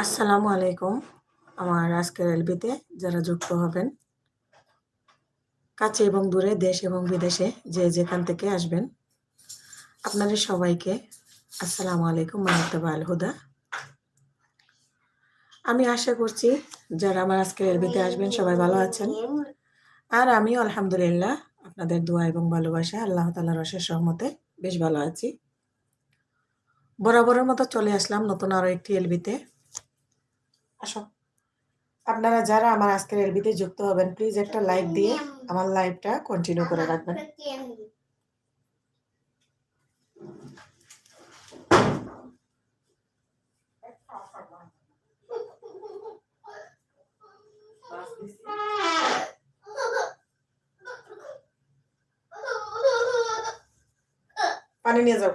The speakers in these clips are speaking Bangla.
আসসালামু আলাইকুম। আমার আজকের এলবিতে যারা যুক্ত হবেন, কাছে এবং দূরে, দেশ এবং বিদেশে যে যেখান থেকে আসবেন, আপনাদের সবাইকে আসসালামু আলাইকুম ওয়া হুদা। আমি আশা করছি যারা আমার আজকের এলবিতে আসবেন সবাই ভালো আছেন। আর আমিও আলহামদুলিল্লাহ আপনাদের দোয়া এবং ভালোবাসা আল্লাহ তাআলার অশেষ রহমতে বেশ ভালো আছি। বরাবরের মতো চলে আসলাম নতুন আরো একটি এলবিতে। আসো। আপনারা যারা আমার আজকের এলবিতে যুক্ত হবেন প্লিজ একটা লাইক দিয়ে আমার লাইভটা কন্টিনিউ করে রাখবেন। পানি নিয়ে যাও।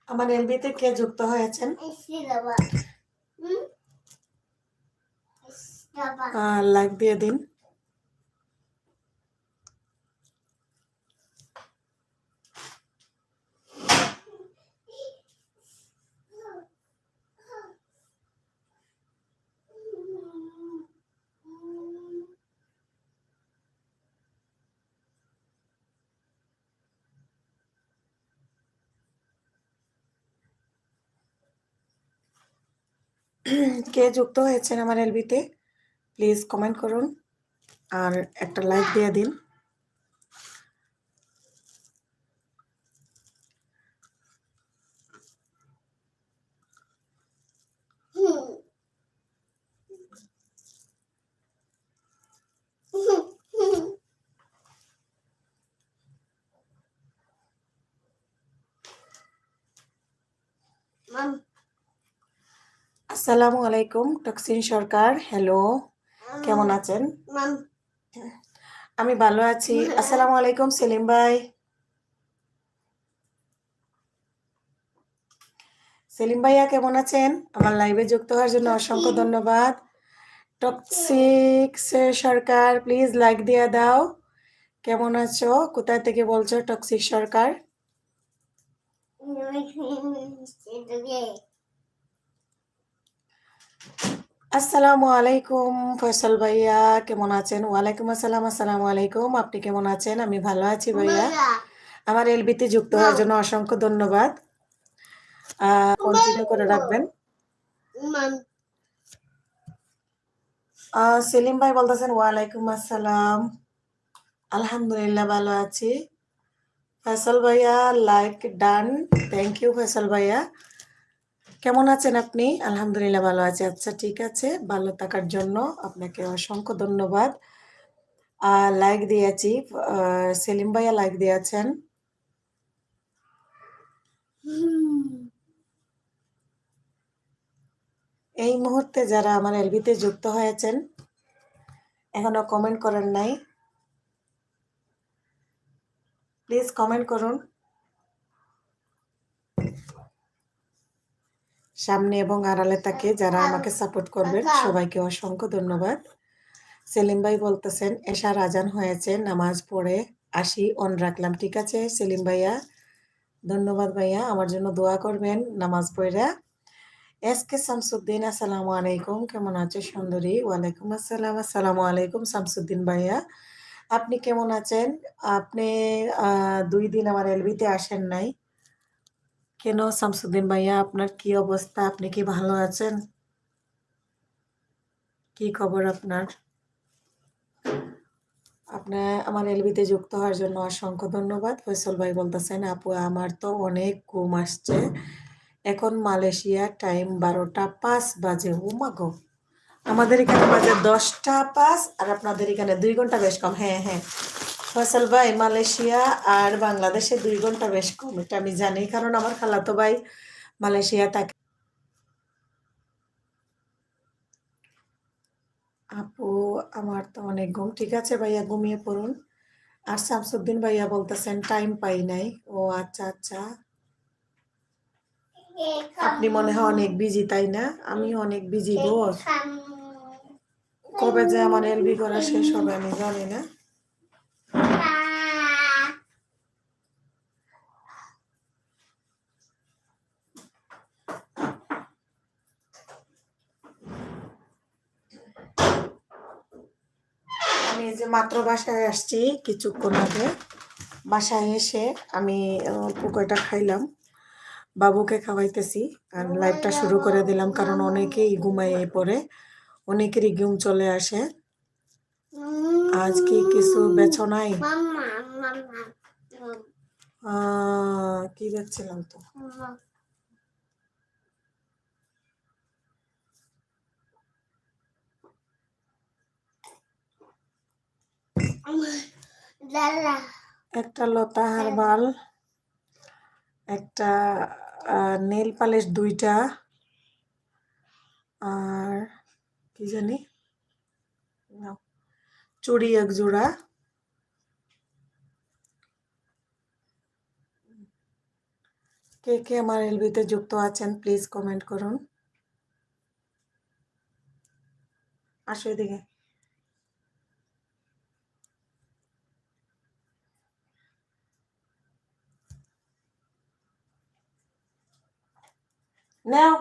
আমার এলবিতে কে যুক্ত হয়েছেন লাইক দিয়ে দিন। কে যুক্ত হয়েছেন আমার এলবিতে প্লিজ কমেন্ট করুন আর একটা লাইক দিয়ে দিন। আসসালামু আলাইকুম টক্সিন সরকার, হ্যালো, কেমন আছেন? আমি ভালো আছি। আসসালামু আলাইকুম সেলিম ভাই। সেলিম ভাইয়া কেমন আছেন? আমার লাইভে যুক্ত হওয়ার জন্য অসংখ্য ধন্যবাদ। টক্সিক সরকার প্লিজ লাইক দিয়ে দাও। কেমন আছো? কোথায় থেকে বলছো টক্সিক সরকার? আসসালামু আলাইকুম ফয়সাল ভাইয়া, কেমন আছেন? ওয়ালাইকুম আসসালাম। আসসালামু আলাইকুম, আপনি কেমন আছেন? আমি ভালো আছি ভাইয়া। আমার এলবিতে যুক্ত হওয়ার জন্য অসংখ্য ধন্যবাদ। কন্টিনিউ করে রাখবেন। সেলিম ভাই বলতেছেন ওয়ালাইকুম আসসালাম, আলহামদুলিল্লাহ ভালো আছি। ফয়সাল ভাইয়া like done, thank you Faisal ভাইয়া। কেমন আছেন আপনি? আলহামদুলিল্লাহ ভালো আছে। আচ্ছা ঠিক আছে, ভালো থাকার জন্য আপনাকে অসংখ্য ধন্যবাদ। লাইক দিয়েছি, সেলিম ভাইয়া লাইক দিয়েছেন। এই মুহূর্তে যারা আমার এলবিতে যুক্ত হয়েছেন এখনো কমেন্ট করেন নাই, প্লিজ কমেন্ট করুন। সামনে এবং আড়ালে তাকে যারা আমাকে সাপোর্ট করবেন সবাইকে অসংখ্য ধন্যবাদ। সেলিম ভাই বলতেছেন এশার আজান হয়েছে, নামাজ পড়ে আসি, অন রাখলাম। ঠিক আছে সেলিম ভাইয়া, ধন্যবাদ ভাইয়া, আমার জন্য দোয়া করবেন নামাজ পড়া। এসকে শামসুদ্দিন আসসালামু আলাইকুম, কেমন আছে সুন্দরী? ওয়ালাইকুম আসসালাম। আসসালামু আলাইকুম শামসুদ্দিন ভাইয়া, আপনি কেমন আছেন? আপনি 2 দিন আমার এলবিতে আসেন নাই কেন শামসুদ্দিন ভাইয়া? আপনার কি অবস্থা? আপনি কি ভালো আছেন? কি খবর আপনার? আপনার আমার এলবিতে যুক্ত হওয়ার জন্য অসংখ্য ধন্যবাদ। ফয়সল ভাই বলতেছেন আপু আমার তো অনেক ঘুম আসছে, এখন মালয়েশিয়া টাইম 12টা 5 বাজে। ও মা গো, আমাদের এখানে বাজে 10টা 5 আর আপনাদের এখানে 2 ঘন্টা বেশ কম। হ্যাঁ হ্যাঁ ফয়সল ভাই, মালয়েশিয়া আর বাংলাদেশে 2 ঘন্টা বেশ কম, এটা আমি জানি, কারণ আমার খালাতো ভাই মালয়েশিয়া থাকে। আপু আমার তো অনেক ঘুম। ঠিক আছে ভাইয়া, ঘুমিয়ে পড়ুন। আর শামসুদ্দিন ভাইয়া বলতেছেন টাইম পাই নাই। ও আচ্ছা আচ্ছা, আপনি মনে হয় অনেক বিজি তাই না? আমি অনেক বিজি গো, কবে যে আমার এলবি করা শেষ হবে আমি জানি না। এই যে মাত্র বাসায় আসছি কিছুক্ষণ আগে। বাসায় এসে আমি অল্প কয়টা খাইলাম, বাবুকে খাওয়াইতেছি আর লাইভটা শুরু করে দিলাম, কারণ অনেকেই ঘুমায় পড়ে, অনেকেরই ঘুম চলে আসে। আজ কি কিছু বেছো নাই? কি বেচছিলাম তো? একটা লতা হারবাল, একটা নেল পালিশ 2টা, আর কি জানি চুড়ি 1 জোড়া। কে কে আমার এলবিতে যুক্ত আছেন প্লিজ কমেন্ট করুন। আসো এদিকে। নাও।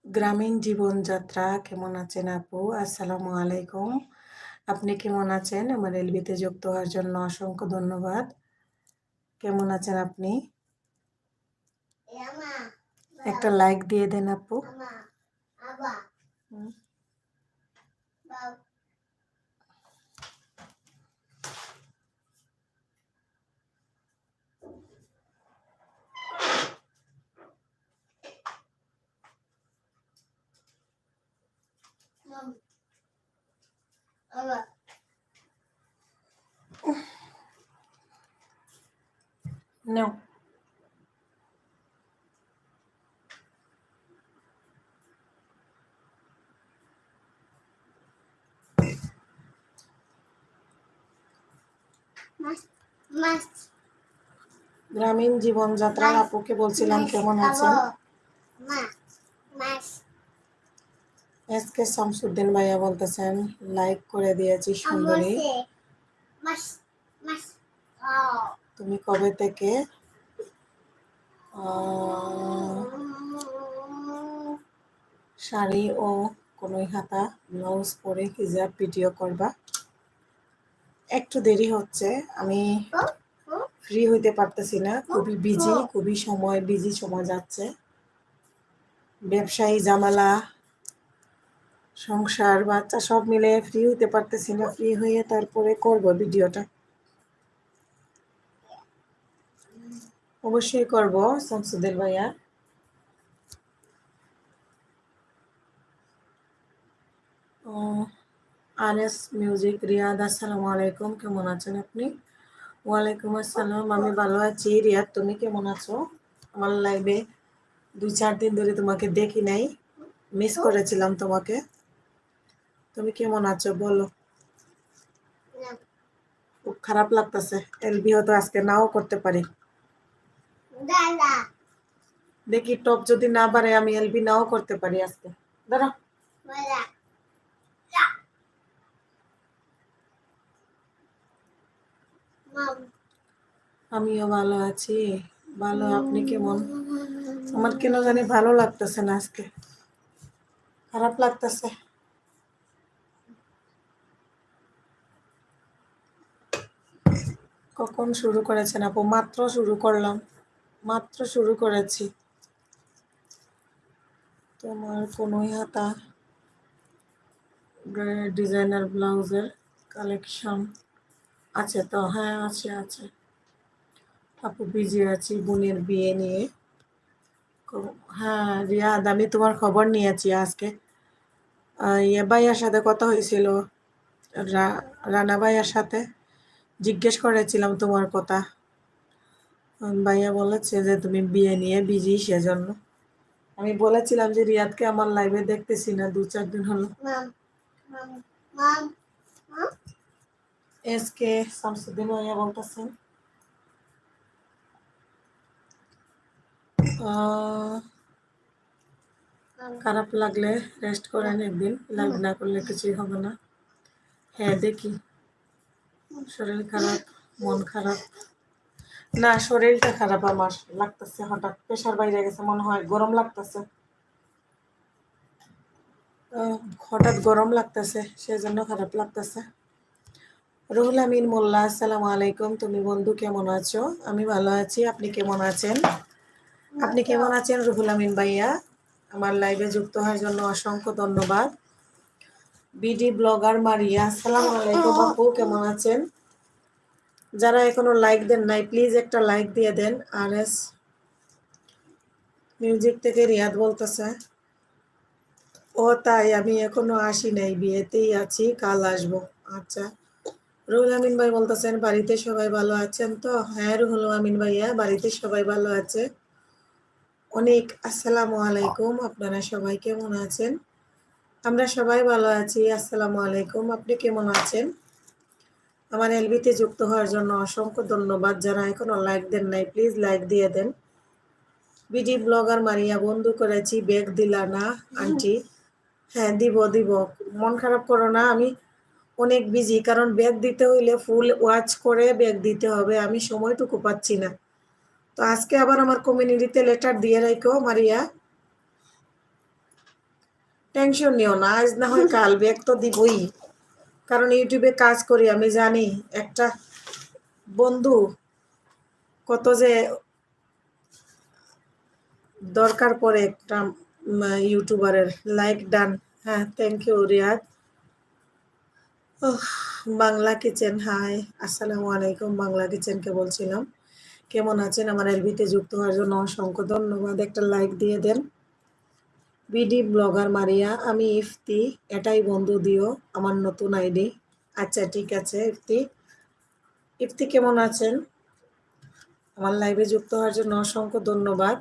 গ্রামীণ জীবনযাত্রা কেমন আছেন আপু? আসসালামু আলাইকুম। আপনি কেমন আছেন? আমার এলবিতে যুক্ত হওয়ার জন্য অসংখ্য ধন্যবাদ। কেমন আছেন আপনি? একটা লাইক দিয়ে দেন আপু। নাও। গ্রামীণ জীবনযাত্রার আপুকে বলছিলাম কেমন আছেন। এসকে শামসুদ্দিন ভাইয়া বলতেছেন লাইক করে দিয়েছি সুন্দরী। তুমি কবে থেকে শাড়ি ও কনুই হাতা ব্লাউজ পরে হিজাব ভিডিও করবা? একটু দেরি হচ্ছে, আমি ফ্রি হইতে পারতেছি না, খুবই বিজি সময় যাচ্ছে। ব্যবসায়ী ঝামেলা, সংসার, বাচ্চা সব মিলে ফ্রি হইতে পারতেছি না। ফ্রি হয়ে তারপরে করব ভিডিওটা, অবশ্যই করব শামসুদ্দিন ভাইয়া। আরএস মিউজিক রিয়াদ, আসসালামু আলাইকুম, কেমন আছেন আপনি? ওয়ালাইকুম আসসালাম, আমি ভালো আছি। রিয়াদ তুমি কেমন আছো? আমার লাইভে 2-4 দিন ধরে তোমাকে দেখি নাই, মিস করেছিলাম তোমাকে। তুমি কেমন আছো বলো? খুব খারাপ লাগতেছে, এলবি হয়তো আজকে নাও করতে পারি। দেখি টপ যদি না পারে আমি এলবি নাও করতে পারি আজকে। দাঁড়া। আমিও ভালো আছি। ভালো, আপনি কেমন? আমার কেন জানি ভালো লাগতেছে না আজকে, খারাপ লাগতেছে। কখন শুরু করেছেন আপু? মাত্র শুরু করলাম, মাত্র শুরু করেছি। তোমার কনুই হাতা ডিজাইনার ব্লাউজের কালেকশন আছে তো? হ্যাঁ আছে আছে আপু, বিজি আছি বোনের বিয়ে নিয়ে। হ্যাঁ রিয়াদ, আমি তোমার খবর নিয়েছি আজকে। ইয়ে ভাইয়ার সাথে কথা হয়েছিল, রানা ভাইয়ার সাথে জিজ্ঞেস করেছিলাম তোমার কথা। ভাইয়া বলেছে যে তুমি বিয়ে নিয়ে বিজি, সেজন্য আমি বলেছিলাম যে রিয়াদকে আমার লাইভে দেখতেছি না 2-4 দিন হলো। এসকে শামসুদ্দিন ভাইয়া বলতেছেন খারাপ লাগলে রেস্ট করেন একদিন, লাইভ না করলে কিছুই হবে না। হ্যাঁ দেখি, শরীর খারাপ, মন খারাপ, না, শরীরটা খারাপ আমার লাগতেছে, হঠাৎ প্রেশার বাইরে গেছে মনে হয়, গরম লাগতেছে। হঠাৎ গরম লাগতেছে, সেজন্য খারাপ লাগতেছে। রুহুল আমিন মোল্লা, আসসালামু আলাইকুম। তুমি বন্ধু কেমন আছো? আমি ভালো আছি, আপনি কেমন আছেন? আপনি কেমন আছেন রুহুল আমিন ভাইয়া? আমার লাইভে যুক্ত হওয়ার জন্য অসংখ্য ধন্যবাদ। বিডি ব্লগার মারিয়া, আসসালামু আলাইকুম আপু, কেমন আছেন? যারা এখনো লাইক দেন নাই প্লিজ একটা লাইক দিয়ে দেন। আর এস মিউজিক থেকে রিয়াদ বলতেছে, ও তাই, আমি এখনো আসি নাই, বিয়েতেই আছি, কাল আসবো। আচ্ছা। রুহুল আমিন ভাই বলতেছেন বাড়িতে সবাই ভালো আছেন তো? হ্যাঁ রুহুল আমিন ভাইয়া, বাড়িতে সবাই ভালো আছে। অনেক আসসালামু আলাইকুম, আপনারা সবাই কেমন আছেন? আমরা সবাই ভালো আছি, আসসালামু আলাইকুম। আপনি কেমন আছেন? আমার এলবিতে যুক্ত হওয়ার জন্য অসংখ্য ধন্যবাদ। যারা এখনো লাইক দেন নাই প্লিজ লাইক দিয়ে দেন। বিডি ব্লগার মারিয়া, বন্ধু করেছি, ব্যাগ দিলা না আন্টি? হ্যাঁ দিব দিব, মন খারাপ করো না, আমি অনেক বিজি, কারণ ব্যাগ দিতে হইলে ফুল ওয়াচ করে ব্যাগ দিতে হবে, আমি সময়টুকু পাচ্ছি না। তো আজকে আবার আমার কমিউনিটিতে লেটার দিয়ে রাখো মারিয়া। টেনশন নিও না, আজ না হয় কাল ব্যাগ তো দিবই, কারণ ইউটিউবে কাজ করি, আমি জানি একটা বন্ধু কত যে দরকার পড়ে একটা ইউটিউবারের। Like done. হ্যাঁ, থ্যাংক ইউ রিয়াদ। ওহ, বাংলা কিচেন, হাই, আসসালামু আলাইকুম। বাংলা কিচেনকে বলছিলাম কেমন আছেন? আমার এলবিতে যুক্ত হওয়ার জন্য অসংখ্য ধন্যবাদ, একটা লাইক দিয়ে দেন। বিডি ব্লগার মারিয়া, আমি ইফতি, এটাই বন্ধু দিও, আমার নতুন আইডি। আচ্ছা ঠিক আছে ইফতি। ইফতি কেমন আছেন? আমার লাইভে যুক্ত হওয়ার জন্য অসংখ্য ধন্যবাদ।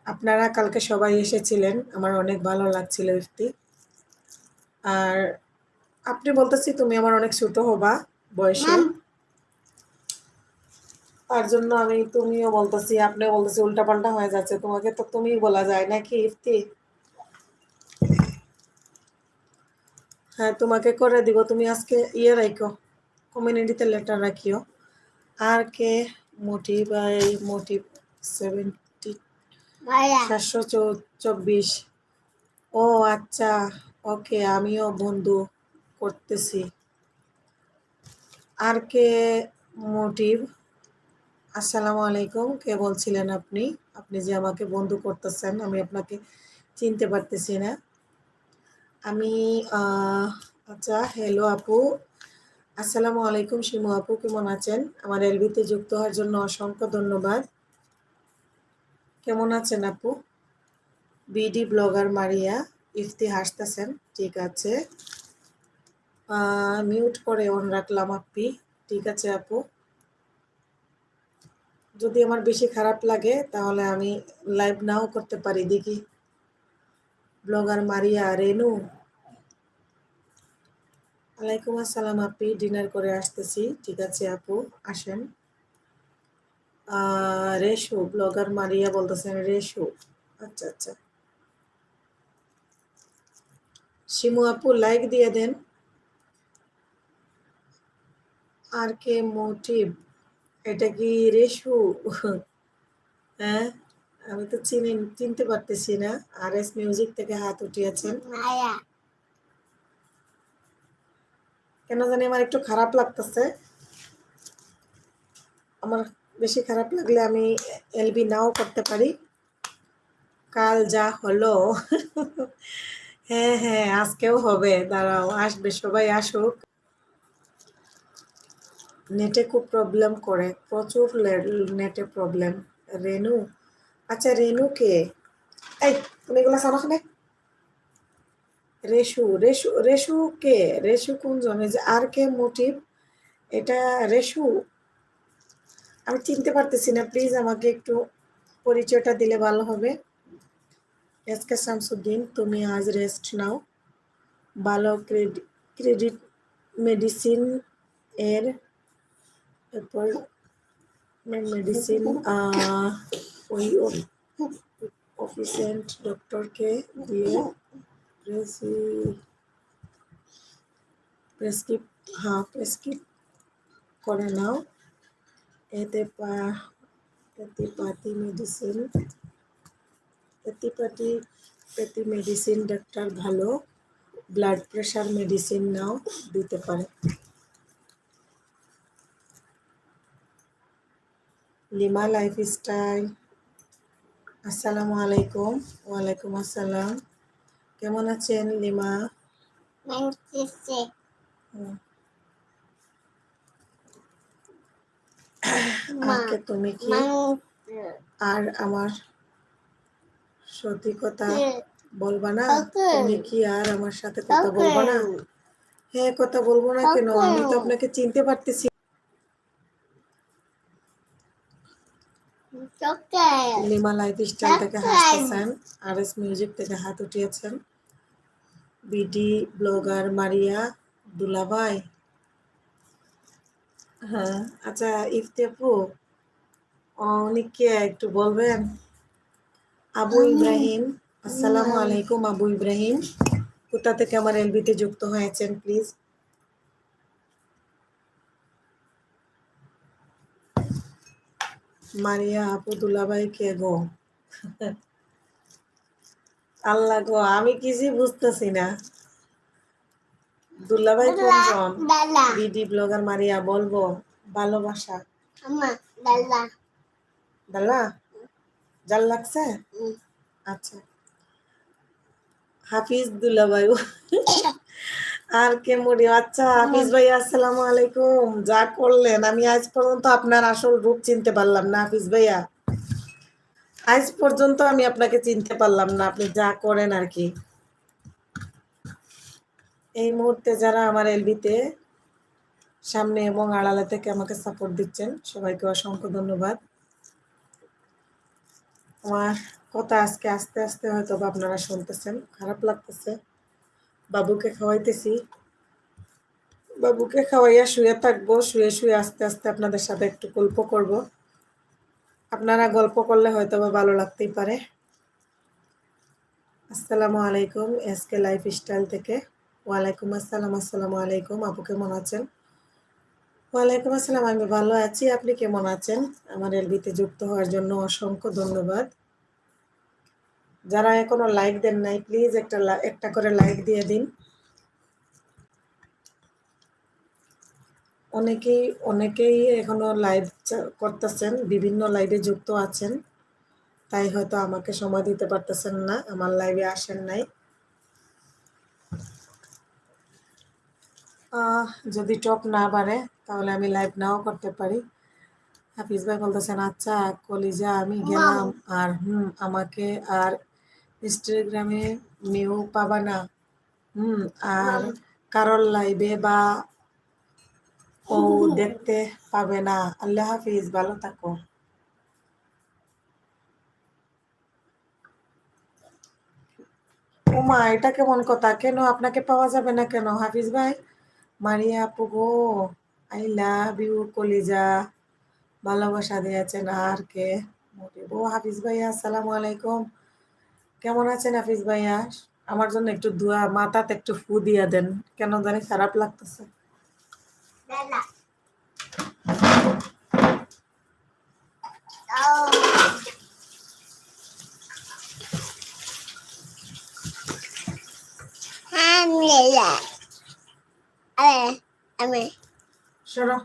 আপনারা কালকে সবাই এসেছিলেন, আমার অনেক ভালো লাগছিল ইফতি। আর আপনি বলতেছি তুমি আমার অনেক ছোট হবা বয়সে, তার জন্য আমি তুমিও বলতেছি, আপনিও বলতেছি, উল্টাপাল্টা হয়ে যাচ্ছে, তোমাকে তো তুমি বলা যায় নাকি ইফতি? হ্যাঁ তোমাকে করে দিব, তুমি আজকে ইয়ে রাখো, কমিউনিটিতে লেটার রাখিও। আর কে মোটিভ, এই মোটিভ 724। ও আচ্ছা, ওকে, আমিও বন্ধু করতেছি। আর কে মোটিভ, আসসালামু আলাইকুম, কে বলছিলেন আপনি? আপনি যে আমাকে বন্ধু করতেছেন, আমি আপনাকে চিনতে পারতেছি না। আমি আচ্ছা, হ্যালো আপু, আসসালামু আলাইকুম। শিমু আপু কেমন আছেন? আমার এলবিতে যুক্ত হওয়ার জন্য অসংখ্য ধন্যবাদ। কেমন আছেন আপু? বিডি ব্লগার মারিয়া, ইফতি হাসতেছেন, ঠিক আছে। মিউট করে অন রাখলাম আপনি, ঠিক আছে আপু। যদি আমার বেশি খারাপ লাগে তাহলে আমি লাইভ নাও করতে পারি, দেখি। ব্লগার মারিয়া, রেনু, ওয়ালাইকুম আসসালাম আপনি, ডিনার করে আসতেছি, ঠিক আছে আপু, আসেন। রেশু, ব্লগার মারিয়া বলতেছেন রেশু, আচ্ছা আচ্ছা। শিমু আপু লাইক দিয়ে দেন। আর কে মোটিভ, এটা কি রেশু? হ্যাঁ, আমি তো চিনতে পারতেছি না। আর এস মিউজিক থেকে হাত উঠিয়েছেন, কেন জানি আমার একটু খারাপ লাগতেছে। আমার বেশি খারাপ লাগলে আমি এলবি নাও করতে পারি। কাল যা হলো হ্যাঁ হ্যাঁ, আজকেও হবে, দাঁড়াও, আসবে, সবাই আসুক। নেটে খুব প্রবলেম করে, প্রচুর নেটে প্রবলেম। রেনু, আচ্ছা রেনু কে? এই তুমি এগুলা সারা খানে। রেশু, রেশু, রেশু কে? রেশু কোন জনে যে আর কে মোটিভ, এটা রেশু? আমি চিনতে পারতেছি না, প্লিজ আমাকে একটু পরিচয়টা দিলে ভালো হবে। এসকে শামসুদ্দিন, তুমি আজ রেস্ট নাও, ভালো ক্রেডিট মেডিসিন এর, এরপর মেডিসিন ওই অফিসেন্ট ডক্টরকে দিয়ে প্রেসক্রিপ, হ্যাঁ প্রেসক্রিপ করে নাও। এতে পেতিপাতি মেডিসিন, পেতি মেডিসিন ডাক্তার ভালো, ব্লাড প্রেশার মেডিসিন নাও দিতে পারে। লিমা লাইফস্টাইল, আসসালামু আলাইকুম। ওয়ালাইকুম আসসালাম। কেমন আছেন লিমা? আজকে তুমি কি আর আমার সত্যি কথা বলবা না? তুমি কি আর আমার সাথে কথা বলবা না? হ্যাঁ, কথা বলবো না কেন? আমি তো আপনাকে চিনতে পারতেছি। লিমা লাইফস্টাইল থেকে হাসতেছেন, আর এস মিউজিক থেকে হাত উঠিয়েছেন, বিডি ব্লগার মারিয়া দুলাভাই। হ্যাঁ, আচ্ছা ইফতি আপু, উনি কে একটু বলবেন? আবু ইব্রাহিম, আসসালামু আলাইকুম আবু ইব্রাহিম, কোথা থেকে আমার এলবিতে যুক্ত হয়েছেন প্লিজ? মারিয়া আপু দুলাভাই কে গো? আল্লাহ গো, আমি কিছুই বুঝতেছি না। দুলাভাই কোনজন? বিডি ব্লগার মারিয়া বলবো ভালোবাসা। দাল্লা জাল লাগছে? আচ্ছা, হাফিজ দুলাভাই। আর কে মরি? আচ্ছা হাফিজ ভাই, আসসালামু আলাইকুম। যা করলেন, আমি আজ পর্যন্ত আপনার আসল রূপ চিনতে পারলাম না হাফিজ ভাইয়া। আজ পর্যন্ত আমি আপনাকে চিনতে পারলাম না, আপনি যা করেন আর কি। এই মুহূর্তে যারা আমার এলবিতে সামনে এবং আড়ালে থেকে আমাকে সাপোর্ট দিচ্ছেন, সবাইকে অসংখ্য ধন্যবাদ। আমার কথা আজকে আস্তে আস্তে হয়তো বা আপনারা শুনতেছেন, খারাপ লাগতেছে। বাবুকে খাওয়াইতেছি, বাবুকে খাওয়াইয়া শুয়ে থাকবো, শুয়ে শুয়ে আস্তে আস্তে আপনাদের সাথে একটু গল্প করব। আপনারা গল্প করলে হয়তো বা ভালো লাগতেই পারে। আসসালামু আলাইকুম এসকে লাইফস্টাইল থেকে। ওয়ালাইকুম আসসালাম। আসসালামু আলাইকুম আপু, কেমন আছেন? ওয়ালাইকুম আসসালাম, আমি ভালো আছি। আপনি কেমন আছেন? আমার এলবিতে যুক্ত হওয়ার জন্য অসংখ্য ধন্যবাদ। যারা এখনো লাইক দেন নাই, প্লিজ একটা করে লাইক দিয়ে দিন। অনেকেই এখনো লাইভ করতেছেন, বিভিন্ন লাইভে যুক্ত আছেন, তাই হয়তো আমাকে সময় দিতে পারতেছেন না, আমার লাইভে আসেন নাই। যদি টপ না বাড়ে তাহলে আমি লাইভ নাও করতে পারি। হাফিজ ভাই বলতেছেন আচ্ছা কলিজা, আমি গেলাম। আর আমাকে আর ইনস্টাগ্রামে মেও পাবা না, আর কারোর লাইভে বা ও দেখতে পাবে না। আল্লাহ হাফিজ, ভালো থাকো। ওমা, এটা কেমন কথা? কেন আপনাকে পাওয়া যাবে না কেন হাফিজ ভাই? মারিয়া আপু গো, আই লাভ ইউ কলিজা, ভালোবাসা দিয়েছেন। আর কে? ও হাফিজ ভাইয়া, আসসালামু আলাইকুম। কেমন আছেন হাফিজ ভাইয়া? আমার জন্য একটু দোয়া, মাথাতে একটু ফু দিয়া দেন, কেন জানি খারাপ লাগতেছে। সরো।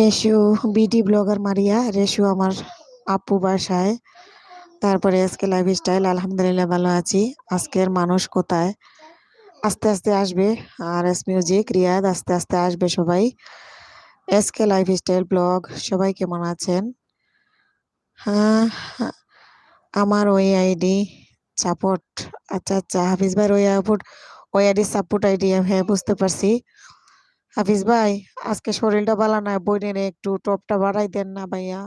রেশু, বিডি ব্লগার মারিয়া, রেশু আমার আপু বাসায়। তারপরে আজকে লাইফস্টাইল, আলহামদুলিল্লাহ ভালো আছি। আজকের মানুষ কোথায়? আস্তে আস্তে আসবে। আর এস মিউজিক, রিয়াদ আস্তে আস্তে আসবে সবাই। এসকে লাইফস্টাইল ব্লগ, সবাই কেমন আছেন? হ্যাঁ, আমার ওই আইডি সাপোর্ট। আচ্ছা আচ্ছা, হাফিজ ভাই ওই আইডি সাপোর্ট আইডি, হ্যাঁ বুঝতে পারছি। হাফিজ ভাই, আজকে শরীরটা ভালো না, বইনের একটু টপটা বাড়াই দেন না ভাইয়া,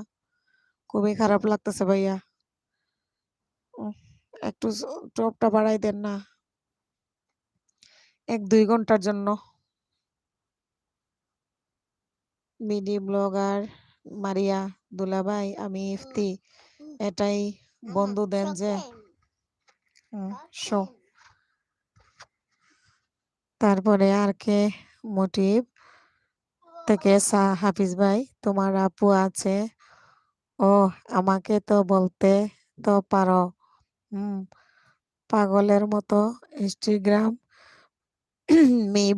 খুবই খারাপ লাগতেছে ভাইয়া। উম, একটু টপটা বাড়াই দেন না, 1-2 ঘন্টার জন্য। বিডি ব্লগার মারিয়া, দুলাভাই, আমি ইফতি, এটাই বন্ধু দেন যে। শো, তারপরে আর কে? মোটিভ থেকে হাফিজ ভাই, তোমার আপু আছে? ও, আমাকে তো বলতে তো পারো। হুম, পাগলের মতো ইনস্টাগ্রাম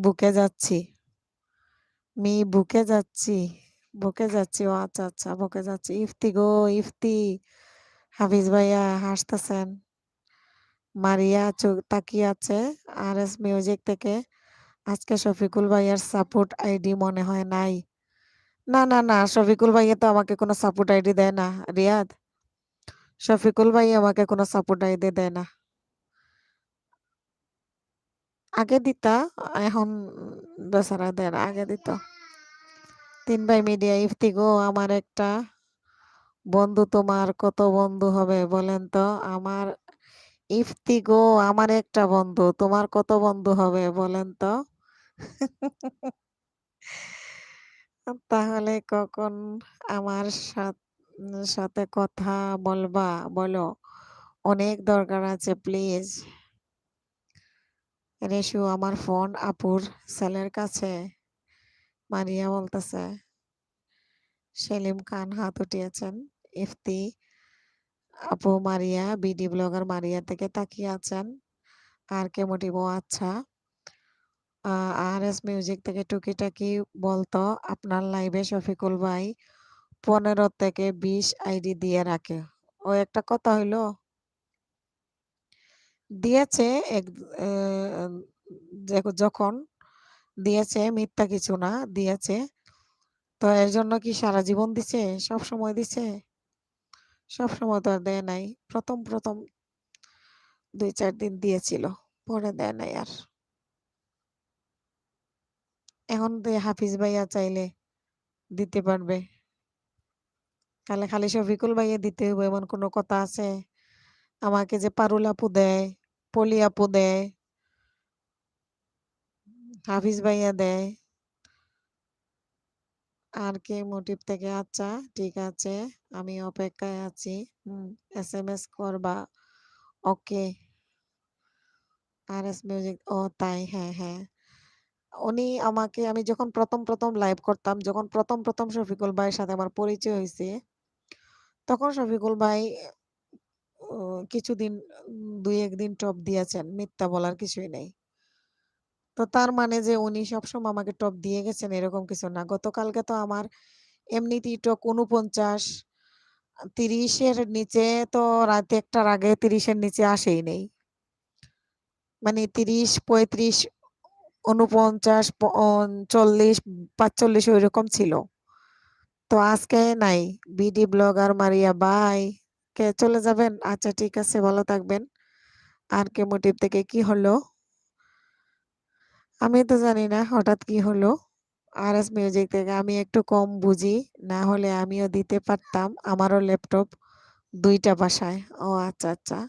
বুকে যাচ্ছি, বুকে যাচ্ছি, বুকে যাচ্ছি। ও আচ্ছা আচ্ছা, বুকে যাচ্ছি। ইফতি গো, ইফতি, হাফিজ ভাইয়া হাসতেছেন। মারিয়া চোখ তাকিয়ে আছে। আর এস মিউজিক থেকে, আজকে শফিকুল ভাইয়ার সাপোর্ট আইডি মনে হয় নাই। না না না, শফিকুল ভাইয়া তো আমাকে কোনো সাপোর্ট আইডি দেয় না। রিয়াদ, শফিকুল ভাই আমাকে কোনো সাপোর্ট আইডি দেয় না। আগে দিতা, এখন বেচারা দেয় না, আগে দিত। 3 ভাই মিডিয়া, ইফতি গো, আমার একটা বন্ধু, তোমার কত বন্ধু হবে বলেন তো? আমার ইফতি গো, আমার একটা বন্ধু, তোমার কত বন্ধু হবে বলেন তো? তাহলে কখন আমার সাথে কথা বলবা বলো? অনেক দরকার আছে, প্লিজ। রেশু, আমার ফোন আপুর ছেলের কাছে। মারিয়া বলতেছে। সেলিম খান হাত উঠিয়েছেন। ইফতি আপু, মারিয়া, বিডি ব্লগার মারিয়া থেকে তাকিয়ে আছেন। আর কে মোটিভ? আচ্ছা। আর এস মিউজিক থেকে টুকিটাকি বলতো, আপনার লাইভে শফিকুল ভাই 15 থেকে 20 আইডি দিয়ে রাখে। ও একটা কথা হইলো, দিয়েছে এক যখন দিয়েছে, মিথ্যা কিছু না, দিয়েছে। তো এর জন্য কি সারা জীবন দিছে? সব সময় দিছে? সব সময় তো আর দেয় নাই। প্রথম প্রথম 2-4 দিন দিয়েছিল, পরে দেয় নাই আর। এখন হাফিজ ভাইয়া চাইলে দিতে পারবে। তাহলে খালি শফিকুল ভাইয়া দিতে হইব এমন কোনো কথা আছে? আমাকে যে পারুল আপু দেয়, পলি আপু দেয়, হাফিজ ভাইয়া দেয়, আর কে মোটিভ থেকে? আচ্ছা ঠিক আছে, আমি অপেক্ষায় আছি। এসএমএস করবা? ওকে। আর এস মিউজিক, ও তাই, হ্যাঁ হ্যাঁ। আমি যখন প্রথম প্রথম লাইভ করতাম, যখন প্রথম প্রথম শফিকুল ভাইয়ের সাথে আমার পরিচয় হয়েছে, তখন শফিকুল ভাই কিছুদিন, 2-1 দিন টপ দিয়েছেন, মিথ্যা বলার কিছুই নেই। তো তার মানে যে উনি সবসময় আমাকে টপ দিয়ে গেছেন এরকম কিছু না। গতকালকে তো আমার এমনিতেই টপ ৪৯, ৩০-এর নিচে তো রাতে একটার আগে ৩০-এর নিচে আসেই নেই। মানে ৩০, ৩৫, ৪৯, ৪০, ৪৫ ওইরকম ছিল। তো আজকে নাই। BD blogger Maria bye. কে চলে যাবেন? আচ্ছা ঠিক আছে, ভালো থাকবেন। আর কে মোটিভ থেকে কি হলো? আমি তো জানি না হঠাৎ কি হলো। আর এস মিউজিক থেকে, আমি একটু কম বুঝি, না হলে আমিও দিতে পারতাম, আমারও ল্যাপটপ 2টা বাসায়। ও আচ্ছা আচ্ছা,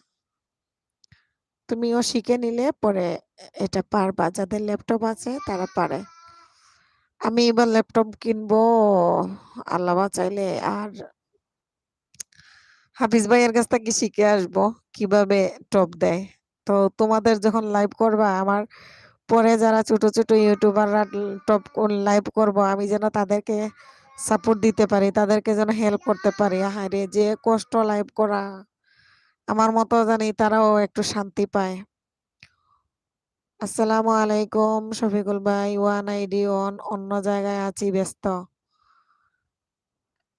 তুমিও শিখে নিলে পরে এটা পারবা, যাদের ল্যাপটপ আছে তারা পারে। আমি এবার ল্যাপটপ কিনবো আল্লাহ বাঁচাইলে। আর হাফিজ ভাইয়ের কাছ থেকে শিখে আসবো কিভাবে টপ দেয়। তো তোমাদের যখন লাইভ করবা, আমার পরে যারা ছোট ছোট ইউটিউবাররা টপ লাইভ করব, আমি যেন তাদেরকে সাপোর্ট দিতে পারি, তাদেরকে যেন হেল্প করতে পারি। আহারে যে কষ্ট লাইভ করা, আমার মতো জানি তারাও একটু শান্তি পায়। আসসালামু আলাইকুম শফিকুল ভাই, ওয়ান আইডি অন্য জায়গায় আছি, ব্যস্ত।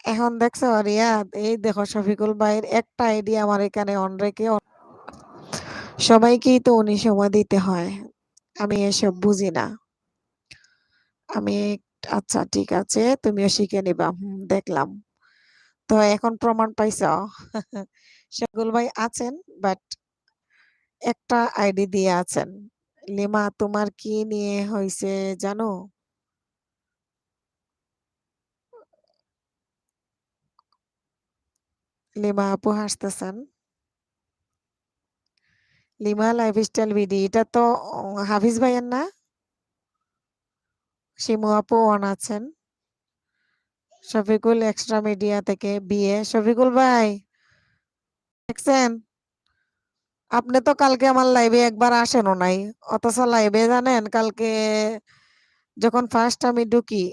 এখন দেখছো রিয়াদ, এই দেখো শফিকুল ভাইয়ের একটা আইডি আমার এখানে অন রেখে, সবাইকেই তো উনি সময় দিতে হয়। আমি এসব বুঝি না। আমি আচ্ছা ঠিক আছে, তুমিও শিখে নিবা। দেখলাম। তো এখন প্রমাণ পাইছ? শফিকুল ভাই আছেন, বাট একটা আইডি দিয়ে আছেন। লিমা তোমার কি নিয়ে হইছে জানো? লিমা আপু হাসতেছেন। লিমা লাইফস্টাইল বিডি এটা তো হাফিজ ভাইয়ের না? শিমু আপু অন আছেন। শফিকুল এক্সট্রা মিডিয়া থেকে বিয়ে। শফিকুল ভাই দেখছেন? আপনি তো কালকে আমার লাইভে একবার আসেনও নাই। অথচ লাইভে জানেন কালকে যখন ফার্স্ট আমি ঢুকি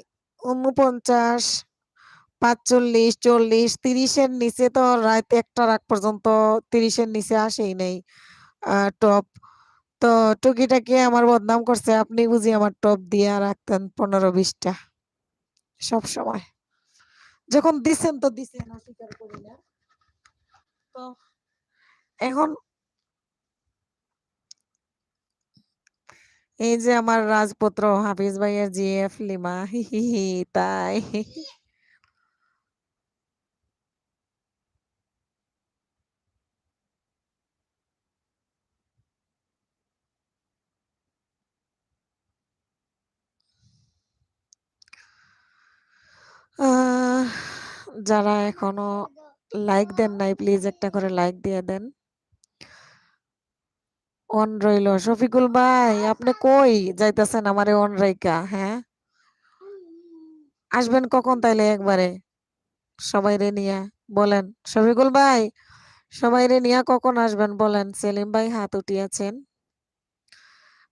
৪৯, ৪৫, ৪০, ৩০ এর নিচে তো রাত ১টার আগ পর্যন্ত ৩০ এর নিচে আসেই নাই টপ। তো টুকিটাকি আমার বদনাম করছে। আপনি বুঝি আমার টপ দিয়া রাখতেন ১৫-২০ টা সবসময়। যখন দিছেন তো দিছেন, অস্বীকার করি না। তো এখন এই যে আমার রাজপুত্র হাফিজ ভাইয়ের জিএফ লিমা তাই। আহ, যারা এখনো লাইক দেন নাই প্লিজ একটা করে লাইক দিয়ে দেন। অন রইল শফিকুল ভাই, আপনি কই যাইতেছেন আমারে অন রাইকা? হ্যাঁ, আসবেন কখন তাইলে একবারে সবাইরে নিয়া বলেন। শফিকুল ভাই সবাইরে নিয়া কখন আসবেন বলেন। সেলিম ভাই হাত উঠিয়েছেন।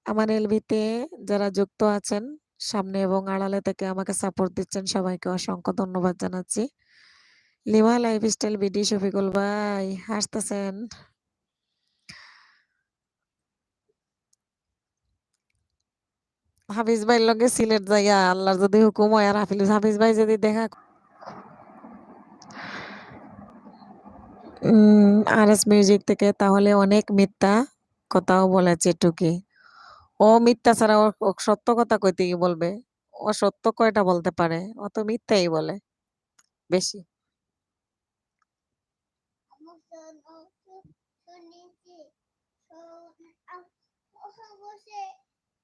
আমার এলবিতে যারা যুক্ত আছেন সামনে এবং আড়ালে থেকে আমাকে সাপোর্ট দিচ্ছেন সবাইকে অসংখ্য ধন্যবাদ জানাচ্ছি। লিমা লাইফস্টাইল বিডি শফিকুল ভাই হাসতেছেন। হাফিজ ভাইয়ের লগে সিলেট যাইয়া আল্লাহর যদি হুকুম হয় আর হাফিজ ভাই যদি দেখা আরএস মিউজিক থেকে, তাহলে অনেক মিথ্যা কথাও বলেছে টুকি। ও মিথ্যা ছাড়া ও সত্য কথা কইতে কি বলবে? ও সত্য কয়টা বলতে পারে? ও তো মিথ্যাই বলে বেশি।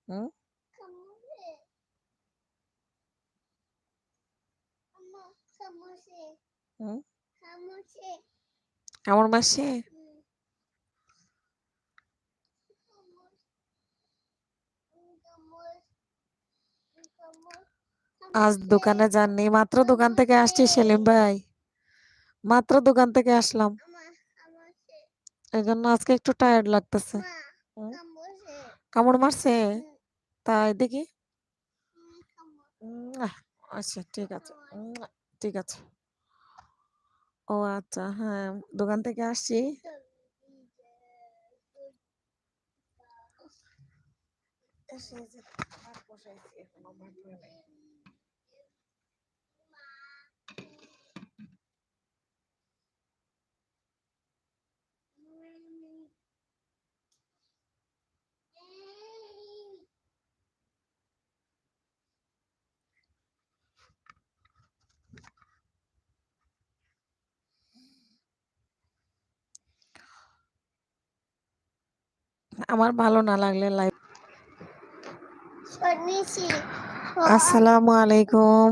হুম? হুম? কামড় মারছে? আজ দোকানে যাননি? মাত্র দোকান থেকে আসছি সেলিম ভাই। মাত্র দোকান থেকে আসলাম। এজন্য আজকে একটু টায়ার্ড লাগতেছে। হুম? কামড় মারছে? তাই দেখি। আহ, আচ্ছা ঠিক আছে। ঠিক আছে। ও আচ্ছা, হ্যাঁ, দোকান থেকে আসছি। এসে এই যে ভাত বসাইছি, এখনো ভাত হয় নাই। আমার ভালো না লাগলে লাইভ। আসসালামু আলাইকুম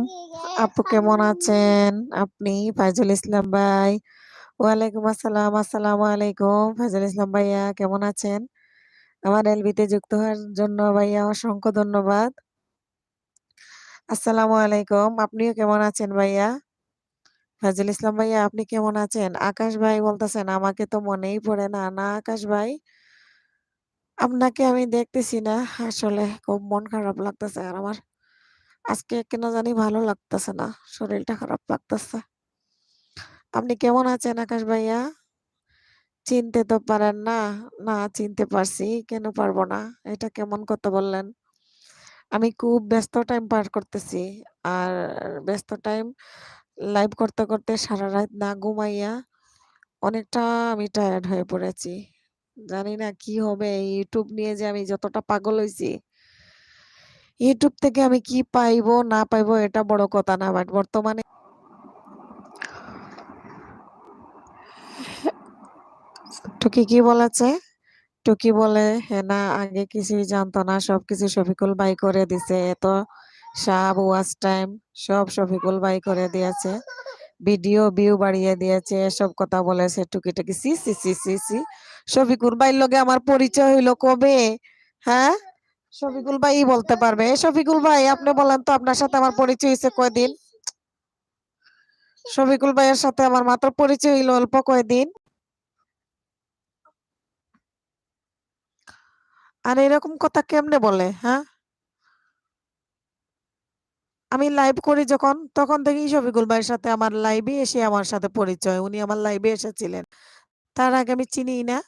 আপু, কেমন আছেন আপনি? ফাইজুল ইসলাম ভাই। ওয়ালাইকুম আসসালাম। আসসালামু আলাইকুম ফাইজুল ইসলাম ভাইয়া, কেমন আছেন? আমার এলবিতে যুক্ত হওয়ার জন্য ভাইয়া অসংখ্য ধন্যবাদ। আসসালামু আলাইকুম, আপনিও কেমন আছেন ভাইয়া? ফাইজুল ইসলাম ভাইয়া আপনি কেমন আছেন? আকাশ ভাই বলতেছেন আমাকে তো মনেই পড়ে না। না আকাশ ভাই, আপনাকে আমি দেখতেছি না। আসলে খুব মন খারাপ লাগতেছে আর আমার আজকে কেন জানি ভালো লাগতেছে না, শরীরটা খারাপ লাগতেছে। আপনি কেমন আছেন আকাশ ভাইয়া? চিনতে তো পারেন না? না চিনতে পারছি, কেন পারবো না? এটা কেমন কথা বললেন? আমি খুব ব্যস্ত টাইম পার করতেছি। আর ব্যস্ত টাইম লাইভ করতে করতে সারা রাত না ঘুমাইয়া অনেকটা আমি টায়ার্ড হয়ে পড়েছি। জানি না কি হবে এই YouTube নিয়ে যে আমি যতটা পাগল হইছি। YouTube থেকে আমি কি পাইবো না পাইবো এটা বড় কথা না। বাট বর্তমানে টুকি কি বলেছে? টুকি বলে, "হেনা আগে কিছুই জানতো না। সবকিছু শফিকুল ভাই করে দিছে। এত সাব ওয়াচ টাইম সব শফিকুল ভাই করে দিয়েছে। ভিডিও ভিউ বাড়িয়ে দিয়েছে।" এসব কথা বলেছে টুকি। ছি, ছি, ছি, ছি, ছি। শফিকুল ভাইয়ের লগে আমার পরিচয় হইলো কবে? হ্যাঁ? শফিকুল ভাই বলতে পারবে। শফিকুল ভাই আপনি বলেন তো আপনার সাথে আমার পরিচয় হইছে কয়দিন? শফিকুল ভাইয়ের সাথে আমার মাত্র পরিচয় হইলো অল্প কয়দিন। আর এরকম কথা কেমনে বলে, হ্যাঁ? আমি লাইভ করি যখন, তখন থেকেই শফিকুল ভাইয়ের সাথে আমার লাইভে এসে আমার সাথে পরিচয়। উনি আমার লাইভে এসেছিলেন। তার আগে আমি চিনিই না।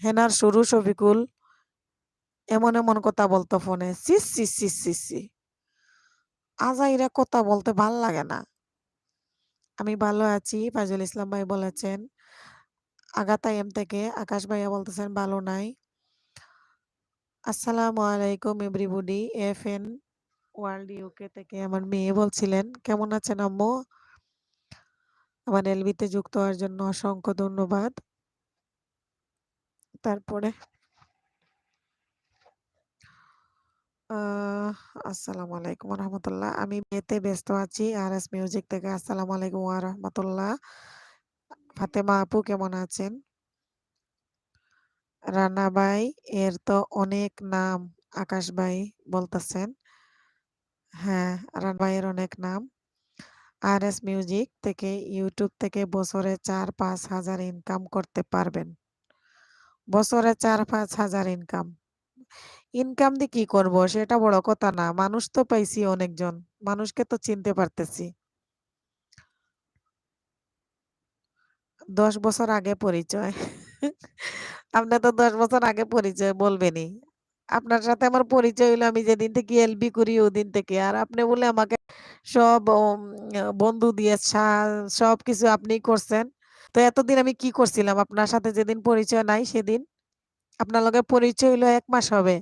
হেনার শুরু শফিকুল। এমন কথা বলতো ফোনে। ছি, ছি, ছি, ছি, ছি। আজাইরা কথা বলতে ভাল লাগে না। আমি ভালো আছি। ফাইজুল ইসলাম ভাই বলেছেন। আগাতা এম থেকে আকাশ ভাইয়া বলতেছেন ভালো নাই। আসসালামু আলাইকুম এভরিবডি। এফএন ওয়ার্ল্ড ইউকে থেকে আমার মেয়ে বলছিলেন, কেমন আছেন আম্মু? আমার এলবিতে যুক্ত হওয়ার জন্য অসংখ্য ধন্যবাদ। তারপরে আহ আসসালামু আলাইকুম ওয়া রাহমাতুল্লাহ। আমি বিয়েতে ব্যস্ত আছি। আরএস মিউজিক থেকে আসসালামু আলাইকুম ওয়া রাহমাতুল্লাহ। ফাতেমা আপু কেমন আছেন? রানা ভাই এর তো অনেক নাম। আকাশ ভাই বলতেছেন। হ্যাঁ, রানা ভাইয়ের অনেক নাম। আরএস মিউজিক থেকে ইউটিউব থেকে বছরে ৪-৫ হাজার ইনকাম করতে পারবেন। বছরে ৪-৫ হাজার ইনকাম। ইনকাম দিয়ে কি করব সেটা বড় কথা না। মানুষ তো পাইছি অনেকজন। মানুষকে তো চিনতে পারতেছি। ১০ বছর আগে পরিচয়। আপনি তো ১০ বছর আগে পরিচয় বলবেনই। আপনার সাথে আমার পরিচয় হইলো আমি যেদিন থেকে এলবি করি ওদিন থেকে। আর আপনি বলে আমাকে সব বন্ধু দিয়ে সবকিছু আপনিই করছেন। তো এতদিন আমি কি করছিলাম? আপনার সাথে যেদিন পরিচয় নাই সেদিন? আপনার লগে পরিচয় হইলো ১ মাস হবে।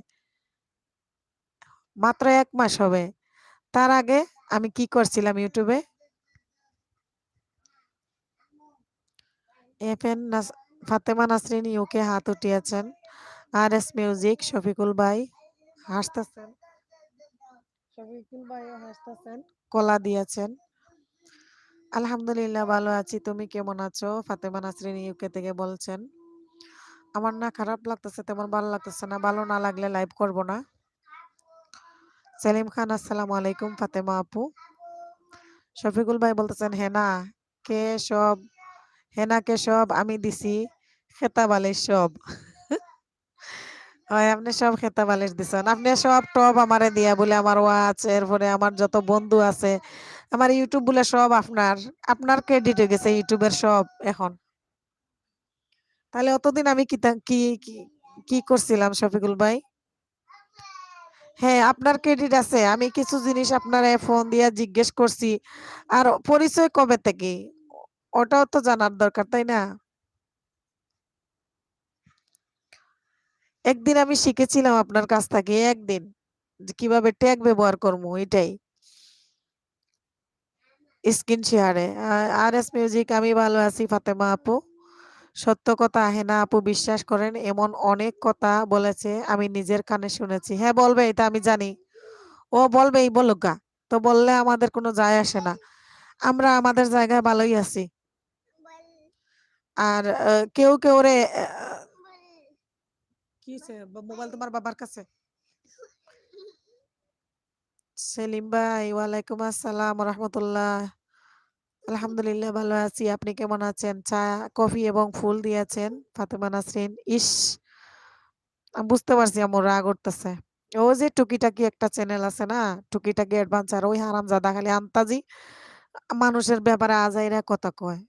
মাত্র ১ মাস হবে। তার আগে আমি কি করছিলাম YouTube এ? এফএন ফাতেমা নাসরিন ইউকে হাত উঠিয়েছেন। আরএস মিউজিক শফিকুল ভাই হাসতেছেন। শফিকুল ভাইও হাসতেছেন। কলা দিয়েছেন। আলহামদুলিল্লাহ ভালো আছি। তুমি কেমন আছো? ফাতেমা নাসরিন ইউকে থেকে বলছেন। আমার না খারাপ লাগতেছে, তেমন ভালো লাগতেছে না। ভালো না লাগলে লাইভ করব না। সেলিম খান আসসালামু আলাইকুম ফাতেমা আপু। শফিকুল ভাই বলতেছেন কে সব হেনাকে সব আমি দিছি খেতা বালিশ সব। হয় আপনি সব খেতা বালিশ দিছেন। আপনি সব টপ আমারে দিয়া বলে আমার ওয়াচ এরপরে আমার যত বন্ধু আছে আমার ইউটিউব বলে সব আপনার ক্রেডিট হয়ে গেছে ইউটিউবের সব এখন। তাহলে অতদিন আমি কি করছিলাম শফিকুল ভাই? হ্যাঁ, আপনার ক্রেডিট আছে। আমি কিছু জিনিস আপনারে ফোন দিয়া জিজ্ঞেস করছি। আর পরিচয় কবে থেকে? ওটাও তো জানার দরকার, তাই না? একদিন আমি শিখেছিলাম আপনার কাছ থেকে একদিন। যে কিভাবে ট্যাগ ব্যবহার করবো এটাই। স্ক্রিন শেয়ারে। আরএস মিউজিক আমি ভালো আছি ফাতেমা আপু। সত্য কথা হেনা আপু বিশ্বাস করেন এমন অনেক কথা বলেছে আমি নিজের কানে শুনেছি। হ্যাঁ বলবে এটা আমি জানি। ও বলবেই বলুক গা। তো বললে আমাদের কোনো যায় আসে না। আমরা আমাদের জায়গায় ভালোই আছি। আর কেউ রে কি হইছে? মোবাইল তোমার বাবার কাছে? সেলিম ভাই ওয়ালাইকুম আসসালাম রাহমাতুল্লাহ। আলহামদুলিল্লাহ ভালো আছি। আপনি কেমন আছেন? চা, কফি এবং ফুল দিয়েছেন ফাতেমা নাসরিন। ইস! আমি বুঝতে পারছি আম্মু রাগ উঠতেছে। ও যে টুকিটাকি একটা চ্যানেল আছে না? টুকিটাকি অ্যাডভেঞ্চার ওই হারামজাদা খালি আন্তাজি মানুষের ব্যাপারে আজাইরা কথা কয়।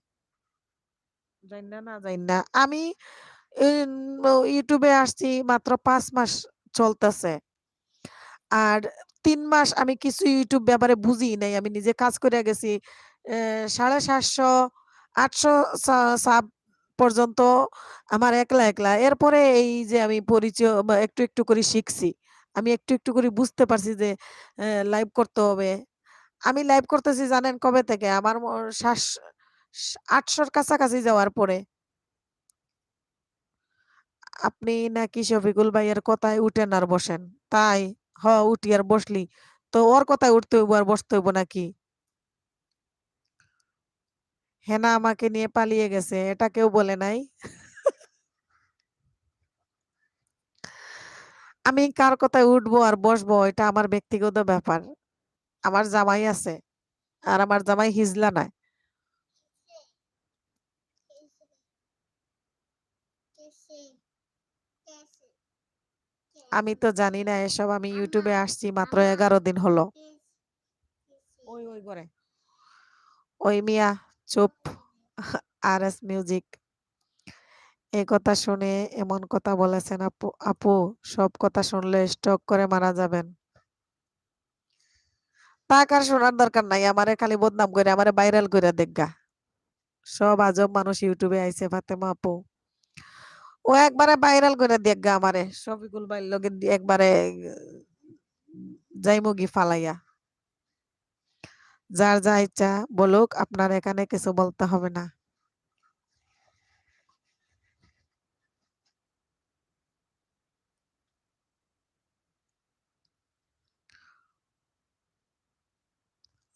জাইন্না না জাইন্না। আমি ইন ইউটিউবে আসছি মাত্র ৫ মাস চলতেছে। আর ৩ মাস আমি কিছু ইউটিউব ব্যাপারে বুঝিই নাই। আমি নিজে কাজ কইরা গেছি। ৭৫০ ৮০০ সাব পর্যন্ত আমার একলা, একলা। এরপরে এই যে আমি পরিচয় বা একটু, একটু করে শিখছি। আমি একটু, একটু করে বুঝতে পারছি যে লাইভ করতে হবে। আমি লাইভ করতেছি জানেন কবে থেকে? আমার শ্বাস ৮০০ র কাছাকাছি যাওয়ার পরে। আপনি নাকি শফিকুল ভাইয়ের কথায় উঠেন আর বসেন। তাই? উঠি আর বসলি। তো ওর কথায় উঠতে হইব আর বসতে হইব নাকি? হেনা আমাকে নিয়ে পালিয়ে গেছে। এটা কেউ বলে নাই। আমি কার কথায় উঠবো আর বসবো এটা আমার ব্যক্তিগত ব্যাপার। আমার জামাই আছে। আর আমার জামাই হিজলা নয়। আমি তো জানি না এসব। আমি ইউটিউবে আসছি মাত্র ১১ দিন হলো। ওই করে। ওই মিয়া চুপ। RS music. এই কথা শুনে এমন কথা বলেছেন আপু। আপু সব কথা শুনলে স্ট্রোক করে মারা যাবেন। তাক আর শোনার দরকার নাই। আমারে খালি বদনাম করে আমারে ভাইরাল করে দেখগা। সব আজব মানুষ ইউটিউবে আইছে ফাতেমা আপু। ও একবারে ভাইরাল করে দেখগা আমারে। শফিকুল ভাইয়ের লগে একবারে যাইমুগি ফালাইয়া। যার যা ইচ্ছা বলুক, আপনার এখানে কিছু বলতে হবে না।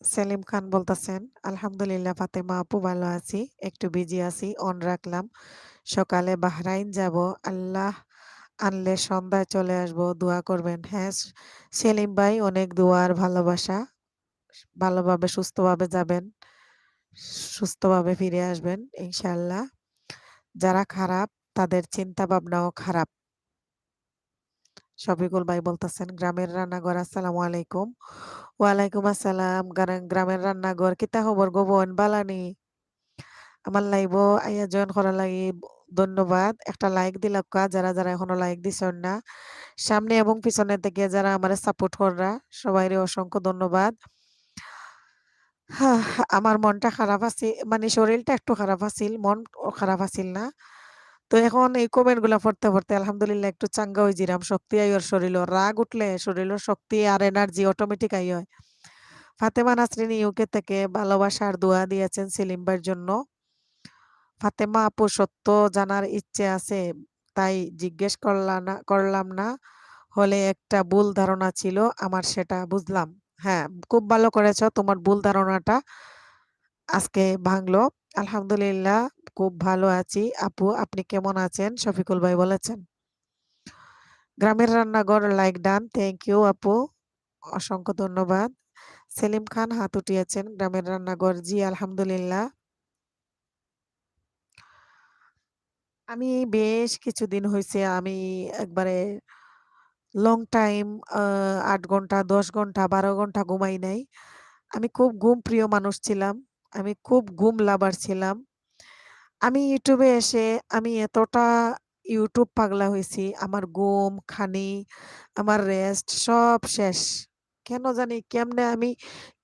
সেলিম খান বলতেছেন, আলহামদুলিল্লাহ ফাতেমা আপু ভালো আছি। একটু বিজি আছি, অন রাখলাম। সকালে বাহরাইন যাব। আল্লাহ আনলে সন্ধ্যায় চলে আসবো। দোয়া করবেন। হ্যাঁ, সেলিম ভাই অনেক দোয়া আর ভালোবাসা। ভালোভাবে সুস্থভাবে যাবেন। সুস্থভাবে ফিরে আসবেন ইনশাআল্লাহ। যারা খারাপ তাদের চিন্তা ভাবনাও খারাপ। শফিকুল ভাই বলতেছেন, গ্রামের রান্নাঘর আসসালামু আলাইকুম। ওয়ালাইকুম আসসালাম। গ্রামের রান্নাঘর কিতা খবর গো বোন বালানি? আমার লাইভ আইয়া জয়েন করা লাগি ধন্যবাদ। একটা লাইক দিলাক্কা যারা যারা এখনো লাইক দিছেন না। সামনে এবং পিছনে থেকে যারা আমারে সাপোর্ট কররা সবাইরে অসংখ্য ধন্যবাদ। আমার মনটা খারাপ আছে, মানে শরীরটা একটু খারাপ আছিল, মন খারাপ আছিল না। তো এখন এই কমেন্ট গুলা পড়তে পড়তে আলহামদুলিল্লাহ একটু চাঙ্গা হয়ে জিরাম। শক্তি আই ওর শরীর, রাগ উঠলে শরীরের শক্তি আর এনার্জি অটোমেটিক আই হয়। ফাতেমা নাসরিন ইউকে থেকে ভালোবাসার দোয়া দিয়েছেন সেলিম ভাইয়ের জন্য। ফাতেমা আপু সত্য জানার ইচ্ছে আছে, তাই জিজ্ঞেস করলাম না হলে একটা ভুল ধারণা ছিল আমার, সেটা বুঝলাম। হ্যাঁ, খুব ভালো করেছো, তোমার ভুল ধারণাটা আজকে ভাঙলো। আলহামদুলিল্লাহ খুব ভালো আছি। আপু আপনি কেমন আছেন? শফিকুল ভাই বলেছেন। গ্রামের রান্নাঘর লাইক ডান। থ্যাংক ইউ আপু, অসংখ্য ধন্যবাদ। সেলিম খান হাত উঠিয়েছেন। গ্রামের রান্নাঘর, জি আলহামদুলিল্লাহ। আমি বেশ কিছুদিন হয়েছে আমি একবারে লং টাইম ৮ ঘন্টা, ১০ ঘন্টা, ১২ ঘন্টা ঘুমাই নাই। আমি খুব ঘুম প্রিয় মানুষ ছিলাম। আমি খুব ঘুম লাভার ছিলাম। আমি ইউটিউবে এসে আমি এতটা ইউটিউব পাগলা হইছি, আমার ঘুম, খানি, আমার রেস্ট সব শেষ। কেন জানি কেমনে আমি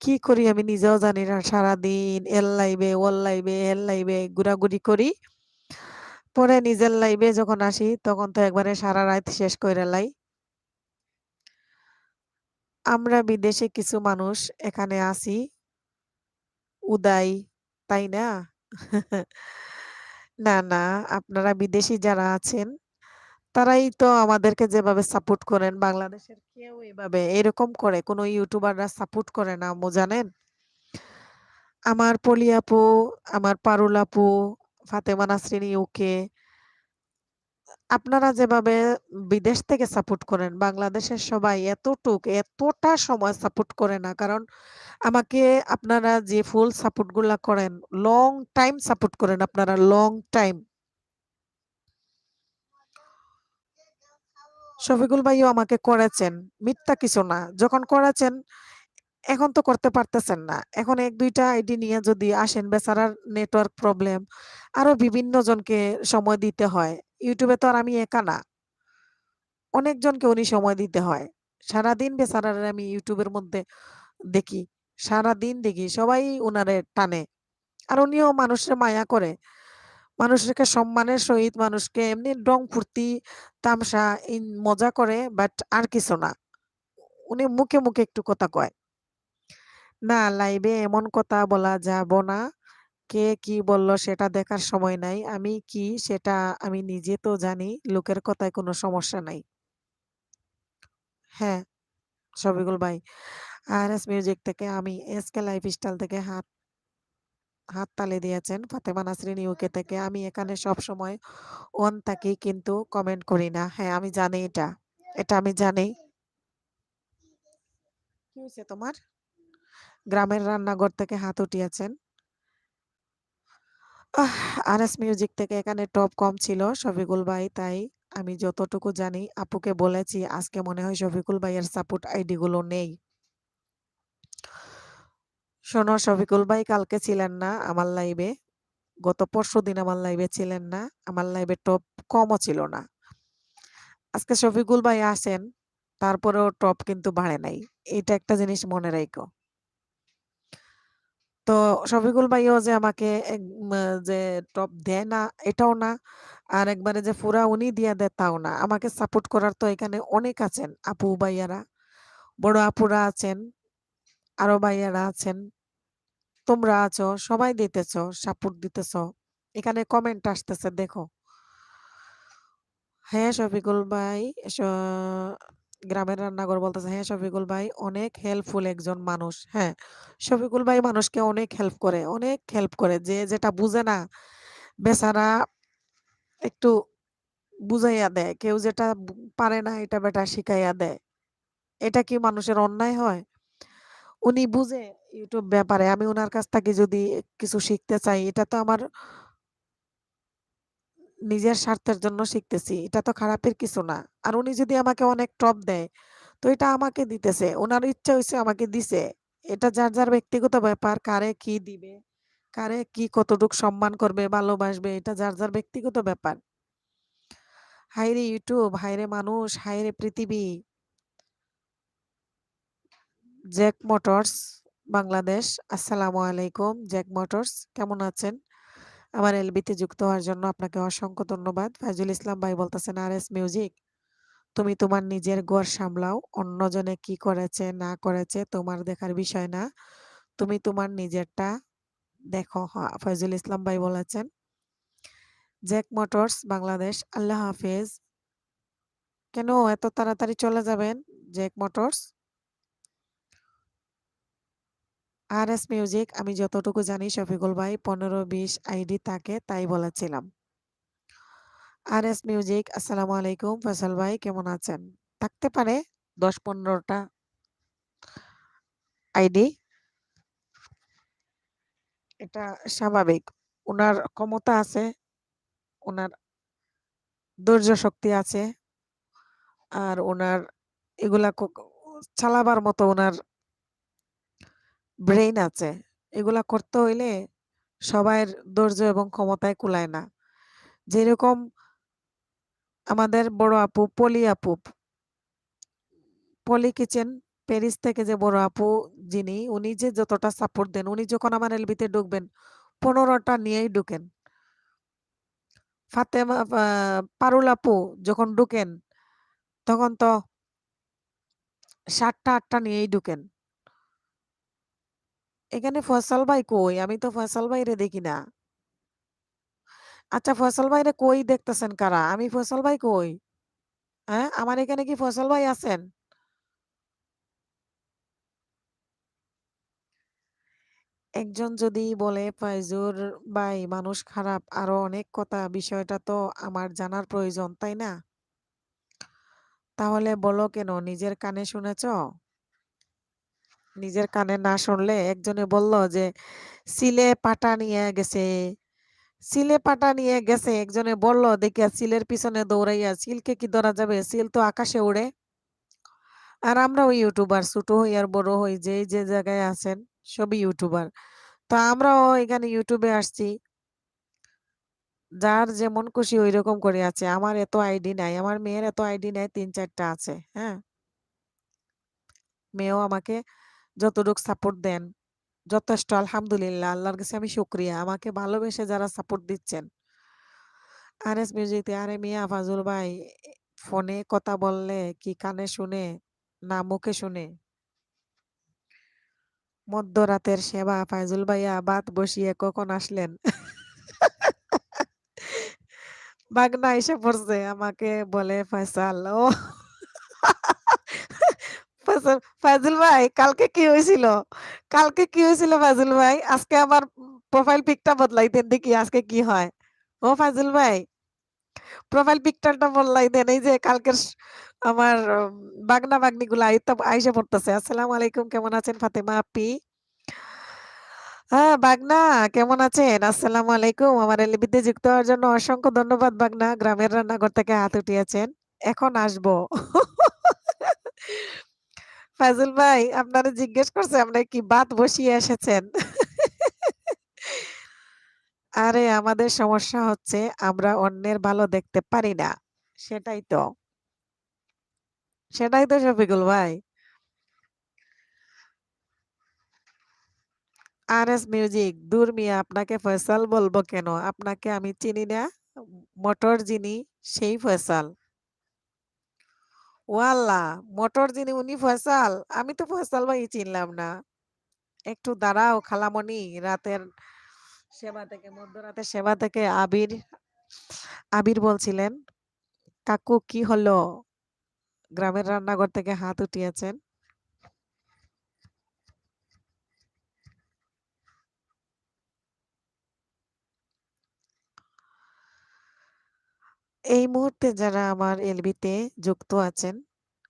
কি করি আমি নিজেও জানি না। সারাদিন এর লাইভে, ওর লাইভে, এর লাইভে ঘুরাঘুরি করি। পরে নিজের লাইভে যখন আসি তখন তো একবারে সারা রাত শেষ কইরা লাই। আমরা বিদেশে কিছু মানুষ এখানে আছি উদাই, তাই না? না, না, আপনারা বিদেশী যারা আছেন তারাই তো আমাদেরকে যেভাবে সাপোর্ট করেন, বাংলাদেশের কেউ এভাবে এরকম করে কোনো ইউটিউবাররা সাপোর্ট করে না আম্মু জানেন? আমার পলি আপু, আমার পারুল আপু, ফাতেমা নাসরিন ইউকে, আপনারা যেভাবে বিদেশ থেকে সাপোর্ট করেন বাংলাদেশের সবাই এতটা সময় সাপোর্ট করে না। কারণ আমাকে আপনারা যে ফুল সাপোর্ট গুলা করেন, লং টাইম সাপোর্ট করেন আপনারা, লং টাইম। শফিকুল ভাইও আমাকে করেছেন, মিথ্যা কিছু না। যখন করেছেন এখন তো করতে পারতেছেন না। এখন ১-২টা আইডি নিয়ে যদি আসেন, বেচারার নেটওয়ার্ক প্রবলেম, আরো বিভিন্ন জনকে সময় দিতে হয়। ইউটিউবে তো আর আমি একা না। অনেকজনকে উনি সময় দিতে হয়। সারাদিন বেচারারে আমি ইউটিউবের মধ্যে দেখি। সারাদিন দেখি সবাই উনারে টানে। আর উনিও মানুষের মায়া করে। মানুষকে সম্মানের সহিত মানুষকে এমনি ডং ফুর্তি তামসা মজা করে, বাট আর কিছু না। উনি মুখে, মুখে একটু কথা কয়। না, লাইভে এমন কথা বলা যাব না। কে কি বলল সেটা দেখার সময় নাই। আমি কি সেটা আমি নিজে তো জানি। লোকের কথায় কোনো সমস্যা নাই। হ্যাঁ, শফিকুল ভাই। আরএস মিউজিক থেকে আমি, এসকে লাইফস্টাইল থেকে হাততালি দিয়েছেন। ফাতেমা নাসরিন ইউকে থেকে আমি এখানে সবসময় অন থাকি কিন্তু কমেন্ট করি না। হ্যাঁ, আমি জানি এটা। এটা আমি জানি। কি হইছে তোমার? গ্রামের রান্নাঘর থেকে হাত উঠিয়েছেন। আহ! আরএস মিউজিক থেকে এখানে টপ কম ছিল শফিকুল ভাই, তাই আমি যতটুকু জানি আপুকে বলেছি, আজকে মনে হয় শফিকুল ভাইয়ের সাপোর্ট আইডি গুলো নেই। শোনো, শফিকুল ভাই কালকে ছিলেন না আমার লাইভে। গত পরশুদিন আমার লাইভে ছিলেন না। আমার লাইভে টপ কমও ছিল না। আজকে শফিকুল ভাই আসেন, তারপরেও টপ কিন্তু বাড়ে নাই। এটা একটা জিনিস মনে রাইখো। তো শফিকুল ভাইও যে আমাকে যে টপ দেয় না এটাও না। আর একবারে যে পুরা উনি দিয়া দেয় তাও না। আমাকে সাপোর্ট করার তো এখানে অনেক আছেন। আপু ভাইয়ারা, বড় আপুরা আছেন, আরো ভাইয়ারা আছেন। তোমরা আছো, সবাই দিতেছো, সাপোর্ট দিতেছো। এখানে কমেন্ট আসতেছে দেখো। হ্যাঁ, শফিকুল ভাই স গ্রামের রান্নাঘর বলতেছে, হ্যাঁ, শফিকুল ভাই অনেক হেল্পফুল একজন মানুষ। হ্যাঁ, শফিকুল ভাই মানুষকে অনেক হেল্প করে, অনেক হেল্প করে। যে যেটা বুঝে না বেচারা একটু বুঝাইয়া দেয়। কেউ যেটা পারে না এটা বেটা শিখাইয়া দেয়। এটা কি মানুষের অন্যায় হয়? উনি বুঝে ইউটিউব ব্যাপারে। আমি উনার কাছ থেকে যদি কিছু শিখতে চাই, এটা তো আমার নিজের স্বার্থের জন্য শিখতেছি। এটা তো খারাপের কিছু না। আর উনি যদি আমাকে অনেক টপ দেয়, তো এটা আমাকে দিতেছে। উনার ইচ্ছা হইছে আমাকে দিছে। এটা যার, যার ব্যক্তিগত ব্যাপার। কারে কি দিবে, কারে কি কতটুক সম্মান করবে, ভালোবাসবে, এটা যার, যার ব্যক্তিগত ব্যাপার। হায়রে ইউটিউব, হায়রে মানুষ, হায়রে পৃথিবী। জ্যাক মোটরস বাংলাদেশ, আসসালামু আলাইকুম। জ্যাক মোটরস কেমন আছেন? আমার এলবিতে যুক্ত হওয়ার জন্য আপনাকে অসংখ্য ধন্যবাদ। ফাইজুল ইসলাম ভাই বলতেছেন, আরএস মিউজিক তুমি তোমার নিজের ঘর সামলাও। অন্যজনে কি করেছে না করেছে তোমার দেখার বিষয় না। তুমি তোমার নিজেরটা দেখো। হ্যাঁ, ফয়জুল ইসলাম ভাই বলেছেন। জ্যাক মোটরস বাংলাদেশ, আল্লাহ হাফেজ। কেন এত তাড়াতাড়ি চলে যাবেন জ্যাক মোটরস? আরএস মিউজিক আমি যতটুকু জানি শফিকুল ভাই 15-20 আইডি থাকে তাই বলেছিলাম। আরএস মিউজিক আসসালামু আলাইকুম। ফয়সাল ভাই কেমন আছেন? থাকতে পারে 10-15টা আইডি। এটা স্বাভাবিক। উনার ক্ষমতা আছে, উনার ধৈর্য শক্তি আছে, আর উনার এগুলা চালাবার মতো উনার ব্রেইন আছে। এগুলা করতে হইলে সবাইয়ের ধৈর্য এবং ক্ষমতায় কুলায় না। যেরকম আমাদের বড় আপু পলি কিচেন প্যারিস থেকে যে বড় আপু যিনি, উনি যে যতটা সাপোর্ট দেন, উনি যখন আমার এলবিতে ঢুকবেন 15টা নিয়েই ঢুকেন। ফাতেমা পারুল আপু যখন ঢুকেন তখন তো 7টা-8টা নিয়েই ঢুকেন। এখানে ফয়সাল ভাই কই? আমি তো ফয়সাল ভাইরে দেখি না। আচ্ছা, ফয়সাল ভাইরে কই দেখতেছেন কারা? আমি ফয়সাল ভাই কই? হ্যাঁ? আমার এখানে কি ফয়সাল ভাই আছেন? একজন যদি বলে ফয়জুর ভাই মানুষ খারাপ, আরো অনেক কথা, বিষয়টা তো আমার জানার প্রয়োজন, তাই না? তাহলে বলো কেন? নিজের কানে শুনেছ? নিজের কানে না শুনলে একজনে বলল যে সিলে পাটা নিয়ে গেছে। সিলে পাটা নিয়ে গেছে একজনে বলল দেখিয়া সিলের পিছনে দৌড়াইয়া। সিলকে কি ধরা যাবে? সিল তো আকাশে উড়ে। আর আমরাও ইউটিউবার, ছোট হই আর বড় হই, যে জায়গায় আছেন সবই ইউটিউবার। তো আমরাও এখানে ইউটিউবে আসছি। যার যেমন খুশি ঐরকম করে আছে। আমার এত আইডি নাই। আমার মেয়ের এত আইডি নাই, ৩-৪টা আছে। হ্যাঁ? মেয়েও আমাকে যতটুক সাপোর্ট দেন, যথেষ্ট আলহামদুলিল্লাহ। আল্লাহর কাছে আমি শুকরিয়া। আমাকে ভালোবেসে যারা সাপোর্ট দিচ্ছেন। আরএস মিউজিক আরে মিয়া ফাজুল ভাই ফোনে কথা বললে কি কানে শুনে না মুখে শুনে? মধ্যরাতের সেবা ফায়জুল ভাইয়া ভাত বসিয়ে কখন আসলেন? বাগনা এসে পড়ছে আমাকে বলে ফয়সাল ও ফায়জুল ভাই কালকে কি হয়েছিল? কালকে কি হয়েছিল ফায়জুল ভাই? আজকে আমার প্রোফাইল পিকটা বদলাইতেন দেখি আজকে কি হয়? ও ফায়জুল ভাই প্রোফাইল পিকচারটা বদলাই দেন। এই যে কালকের আমার বাগনা বাগনিগুলা এই তো আইসা পড়তেছে। আসসালামু আলাইকুম কেমন আছেন ফাতেমা আপি? হ্যাঁ, বাগনা কেমন আছেন? আসসালামু আলাইকুম। আমার এলবিতে যুক্ত হওয়ার জন্য অসংখ্য ধন্যবাদ বাগনা। গ্রামের রান্নাঘর থেকে হাত উঠিয়েছেন। এখন আসবো। ফাজিল ভাই আপনারে জিজ্ঞেস করছে আপনি কি ভাত বসিয়ে এসেছেন? আরে আমাদের সমস্যা হচ্ছে আমরা অন্যের ভালো দেখতে পারি না। সেটাই তো। সেটাই তো শফিকুল ভাই। আরএস মিউজিক দূর মিয়া আপনাকে ফয়সাল বলবো কেন? আপনাকে আমি চিনি না। মোটর যিনি সেই ফয়সাল। ও আল্লাহ! মোটর যিনি উনি ফয়সাল? আমি তো ফয়সাল ভাই চিনলাম না। একটু দাঁড়াও খালামণি রাতের সেবা থেকে মধ্যরাতের সেবা থেকে আবির বলছিলেন, কাকু কি হলো? গ্রামের রান্নাঘর থেকে হাত উঠিয়েছেন। এই মুহূর্তে যারা আমার এলবিতে যুক্ত আছেন,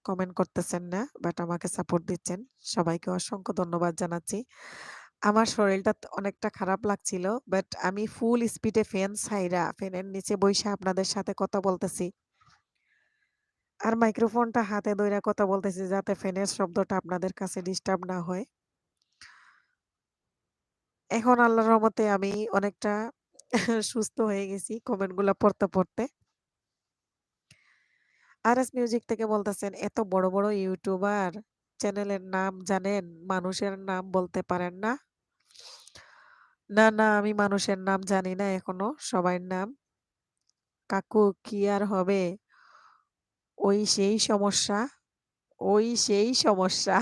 কমেন্ট করতেছেন না, বাট আমাকে সাপোর্ট দিচ্ছেন। সবাইকে অসংখ্য ধন্যবাদ জানাচ্ছি। আমার শরীরটা অনেকটা খারাপ লাগছিল, বাট আমি ফুল স্পিডে ফ্যান ছাইড়া ফ্যানের নিচে বইসা আপনাদের সাথে কথা বলতেছি। আর মাইক্রোফোনটা হাতে ধইরা কথা বলতেছি যাতে ফ্যানের শব্দটা আপনাদের কাছে ডিস্টার্ব না হয়। এখন আল্লাহর রহমতে আমি অনেকটা সুস্থ হয়ে গেছি কমেন্টগুলা পড়তে। আরএস মিউজিক থেকে বলতেছেন, "এত বড়, বড় ইউটিউবার চ্যানেলের নাম জানেন, মানুষের নাম বলতে পারেন না?" না, আমি মানুষের নাম জানি না এখনো সবার নাম। কাকু কি আর হবে? ওই সেই সমস্যা, ওই সেই সমস্যা।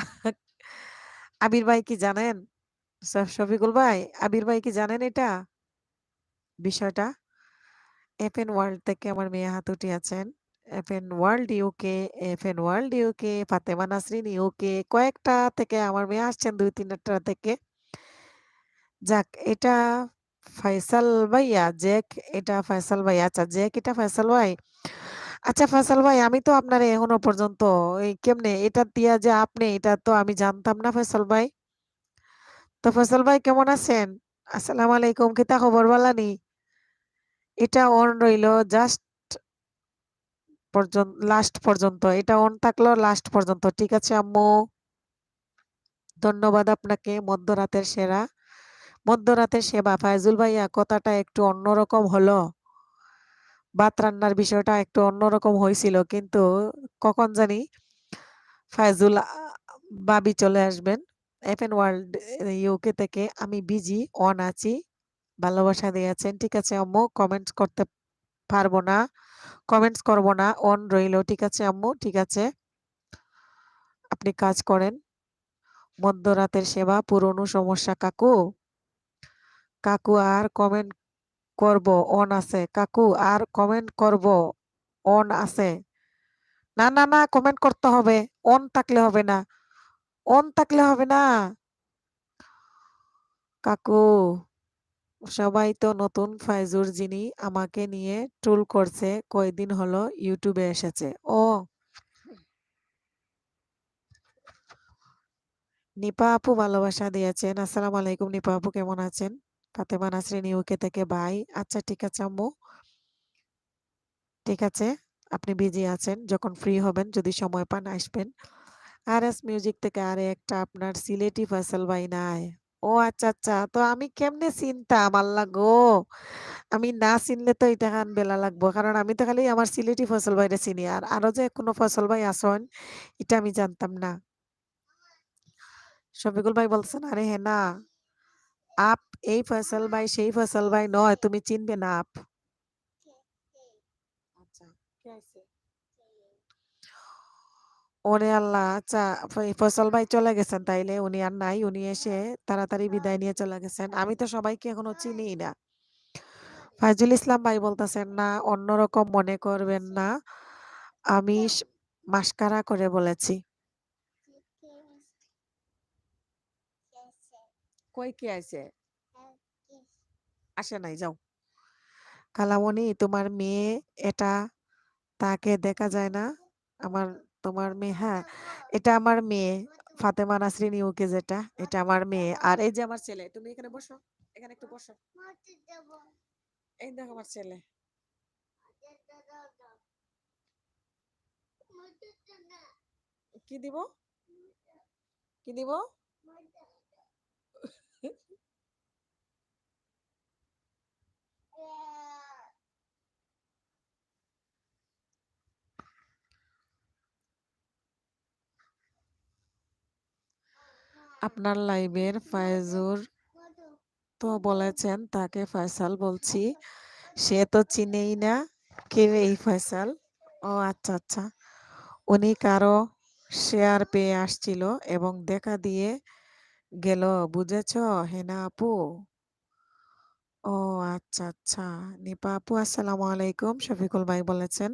আবির ভাই কি জানেন? শফিকুল ভাই, আবির ভাই কি জানেন এটা বিষয়টা? এফএন ওয়ার্ল্ড থেকে আমার মেয়ে হাত উঠিয়েছেন। FN world UK, FN world UK, Fatema Nasrin UK কয়েকটা থেকে আমার মেয়ে আসছেন ২-৩ টা থেকে। যাক এটা ফয়সাল ভাইয়া, জ্যাক এটা ফয়সাল ভাই। আচ্ছা জ্যাক এটা ফয়সাল ভাই। আচ্ছা ফয়সাল ভাই আমি তো আপনারে এখনো পর্যন্ত এই কেমনে এটা দিয়া যে আপনি এটা তো আমি জানতাম না ফয়সাল ভাই। তো ফয়সাল ভাই কেমন আছেন? আসসালামু আলাইকুম কিতা খবর বালা নি? এটা অন রইলো জাস্ট লাস্ট পর্যন্ত। এটা অন থাকলো লাস্ট পর্যন্ত। ঠিক আছে আম্মু। ধন্যবাদ আপনাকে মধ্যরাতের সেরা। মধ্যরাতের সেবা ফায়জুল ভাইয়া কথাটা একটু অন্যরকম হলো। ভাত রান্নার বিষয়টা একটু অন্যরকম হইছিল। কিন্তু কখন জানি ফায়জুল ভাবি চলে আসবেন। এফএন ওয়ার্ল্ড ইউকে থেকে আমি বিজি অন আছি। ভালোবাসা দিয়েছেন। ঠিক আছে আম্মু কমেন্টস করতে পারবো না। কমেন্টস করব না। অন রইলো। ঠিক আছে আম্মু, ঠিক আছে। আপনি কাজ করেন। মধ্যরাতের সেবা পুরনো সমস্যা কাকু। কাকু আর কমেন্ট করব অন আছে। কাকু আর কমেন্ট করব অন আছে। না কমেন্ট করতে হবে। অন থাকলে হবে না। অন থাকলে হবে না। কাকু সবাই তো নতুন ফাইজুর যিনি আমাকে নিয়ে ট্রোল করছে কয়দিন হলো ইউটিউবে এসেছে। ও নিপা আপু ভালোবাসা দিয়েছেন। আসসালামু আলাইকুম নিপা আপু কেমন আছেন? ফাতেমা নাসরিন ইউকে থেকে বাই। আচ্ছা ঠিক আছে আম্মু। ঠিক আছে। আপনি বিজি আছেন। যখন ফ্রি হবেন যদি সময় পান আসবেন। আরএস মিউজিক থেকে আরে একটা আপনার সিলেটি ফয়সাল ভাই নাই। ও আচ্ছা। তো আমি কেমনে চিনতাম আল্লাহ গো! আমি না চিনলে তো এটা গান বেলা লাগবো। কারণ আমি তো খালি আমার সিলেটি ফয়সাল ভাইরে চিনি। আর আরো যে কোনো ফয়সাল ভাই আছেন এটা আমি জানতাম না। শফিকুল ভাই বলছেন, "আরে হেনা আপ এই ফয়সাল ভাই সেই ফয়সাল ভাই নয়, তুমি চিনবে না আপ।" ওরে আল্লাহ! আচ্ছা ফয়সাল ভাই চলে গেছেন তাইলে। উনি আর নাই। উনি এসে তাড়াতাড়ি বিদায় নিয়ে চলে গেছেন। আমি তো সবাইকে এখনো চিনিই না। ফাইজুল ইসলাম ভাই বলতেছেন, "না, অন্যরকম মনে করবেন না। আমি মাস্কারা করে বলেছি।" কই কে আইছে? আসে নাই, যাও। খালামণি, তোমার মেয়ে এটা, তাকে দেখা যায় না? আমার তোমার মেয়ে, হ্যাঁ, এটা আমার মেয়ে। ফাতেমা নাসরিন ইউকে যেটা, এটা আমার মেয়ে। আর এই যে আমার ছেলে। তুমি এখানে বসো। এখানে একটু বসো। এই দেখো আমার ছেলে। কি দিব? কি দিব? আপনার লাইভের ফায়জুর তো বলেছেন তাকে ফয়সাল বলছি। সে তো চিনেই না। কে এই ফয়সাল? ও আচ্ছা, আচ্ছা। উনি কারো শেয়ার পেয়ে আসছিল এবং দেখা দিয়ে গেল। বুঝেছো হেনা আপু? ও আচ্ছা, আচ্ছা। নিপা আপু আসসালামু আলাইকুম। শফিকুল ভাই বলেছেন।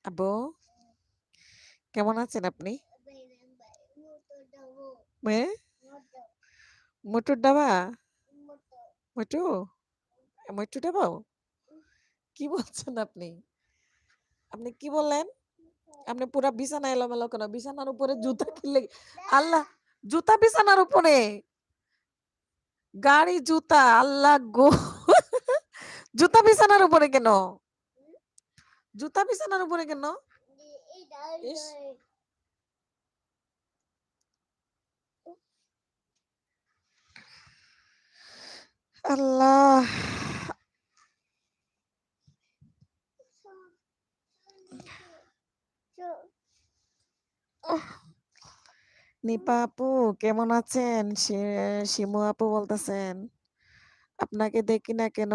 আব্বু, কেমন আছেন আপনি? মেয়ে? মোটুর ডাবা? মোটু? মোটু ডাবাও? কি বলছেন আপনি? আপনি কি বললেন? আপনি পুরা বিছানা এলোমেলো কেন? বিছানার উপরে জুতা কি লেগে? আল্লাহ! জুতা বিছানার উপরে? গাড়ি জুতা, আল্লাহ গো! জুতা বিছানার উপরে কেন? জুতা বিছানার উপরে কেন? ইস! আল্লাহ! নিপা আপু কেমন আছেন? শিমু আপু বলতেছেন, আপনাকে দেখি না কেন?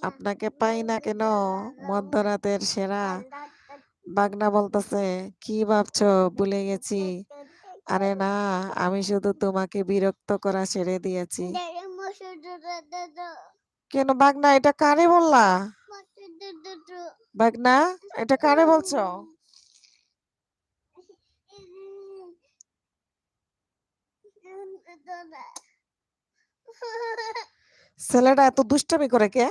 আপনাকে পাই না কেন? মধ্যরাতের সেরা। বাগনা বলতেছে, কি ভাবছো? ভুলে গেছি। আরে না, আমি শুধু তোমাকে বিরক্ত করা ছেড়ে দিয়েছি। কেন বাগনা, এটা কারে বললা? বাগনা, এটা কারে বলছো? ছেলেটা এত দুষ্টামি করে কে?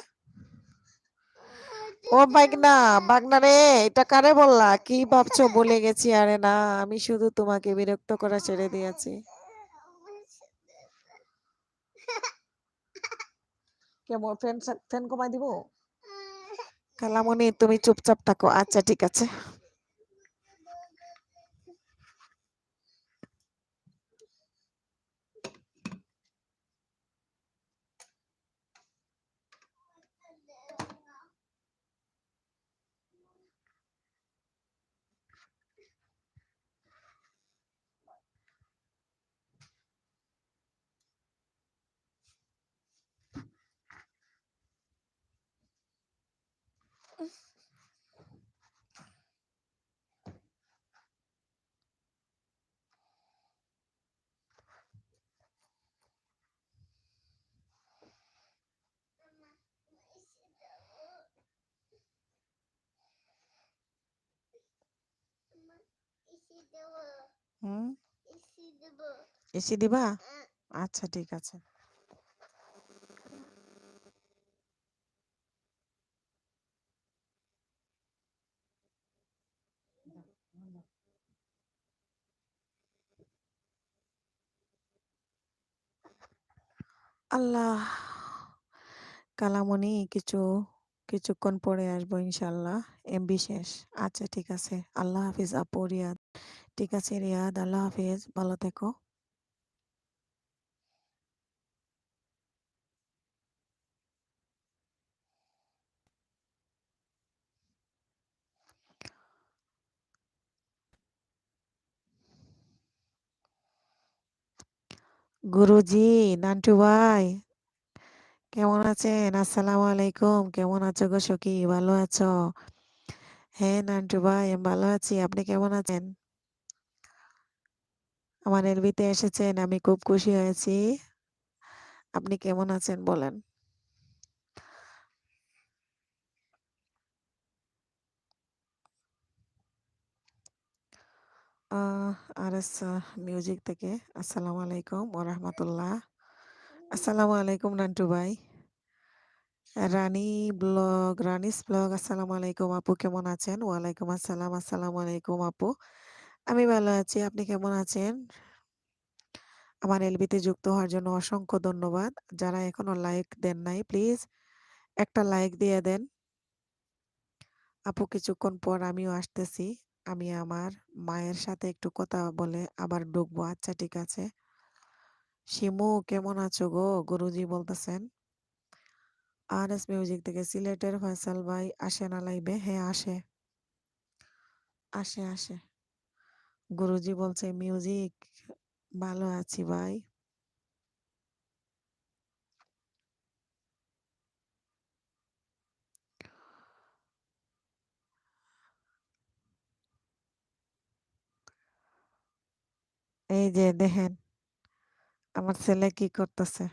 ও বাগনা, বাগনা রে, এটা কারে বললা? কি ভাবছো? বলে গেছি। আরে না, আমি শুধু তোমাকে বিরক্ত করা ছেড়ে দিয়েছি। কেমন ফ্যান? ফ্যান কমাই দিব? খালামণি তুমি চুপচাপ থাকো। আচ্ছা ঠিক আছে। হুম, এসি দিবা? আচ্ছা ঠিক আছে। আল্লাহ! কালামণি কিছুক্ষণ পরে আসবো ইনশাআল্লাহ। এমবি শেষ। আচ্ছা ঠিক আছে। আল্লাহ হাফিজ আপু রিয়াদ। ঠিক আছে রিয়াদ, আল্লাহ হাফিজ। ভালো থেকো। গুরুজি, নান্টু ভাই কেমন আছেন? আসসালামু আলাইকুম। কেমন আছো গো সখী? ভালো আছো? হ্যাঁ, নান্টু ভাই আমি ভালো আছি। আপনি কেমন আছেন? আমার এলবিতে এসেছেন। আমি খুব খুশি হয়েছি। আপনি কেমন আছেন বলেন? আহ আরএস মিউজিক থেকে আসসালামু আলাইকুম ওয়া রাহমাতুল্লাহ। আসসালামু আলাইকুম নান্টু ভাই। রানিস ব্লগ আসসালামু আলাইকুম আপু কেমন আছেন? ওয়ালাইকুম আসসালাম। আসসালামু আলাইকুম আপু। আমি ভালো আছি। আপনি কেমন আছেন? আমার এলবিতে যুক্ত হওয়ার জন্য অসংখ্য ধন্যবাদ। যারা এখনো লাইক দেন নাই প্লিজ একটা লাইক দিয়ে দেন। আপু কিছুক্ষণ পর আমিও আসতেছি। আমি আমার মায়ের সাথে একটু কথা বলে আবার ঢুকবো। আচ্ছা ঠিক আছে। শিমু কেমন আছো গো? গুরুজি বলতেছেন। আরএস মিউজিক থেকে সিলেটের ফয়সাল ভাই আসে না লাইভে? হ্যাঁ আসে। আসে। গুরুজি বলছে মিউজিক ভালো আছি ভাই। এই যে দেখেন আমার ছেলে কি করতেছে।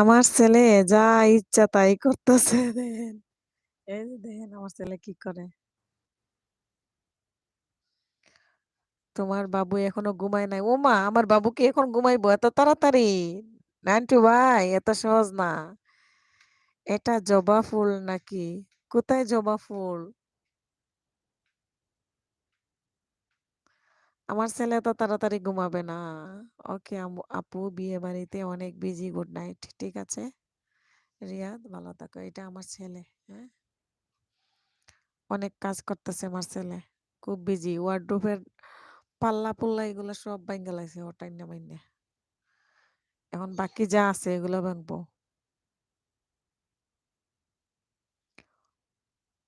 আমার ছেলে যা ইচ্ছা তাই করতেছে দেখেন। এই যে দেখেন আমার ছেলে কি করে। তোমার বাবু এখনো ঘুমায় নাই। ওমা আমার বাবু কি এখন ঘুমাইবো এত তাড়াতাড়ি? নান্টু ভাই এত সহজ না। এটা জবা ফুল নাকি? কোথায় জবা ফুল? আমার ছেলে এত তাড়াতাড়ি ঘুমাবে না। ওকে আপু বিয়ে বাড়িতে অনেক বিজি গুড নাইট। ঠিক আছে রিয়াদ ভালো থাকো। এটা আমার ছেলে। হ্যাঁ অনেক কাজ করতেছে আমার ছেলে। খুব বিজি। ওয়ার্ডরোবের পাল্লা পুল্লা এগুলো সব ভাইঙ্গা লাইছে ও টাইনা মাইন্যা। এখন বাকি যা আছে এগুলো ভাঙবো।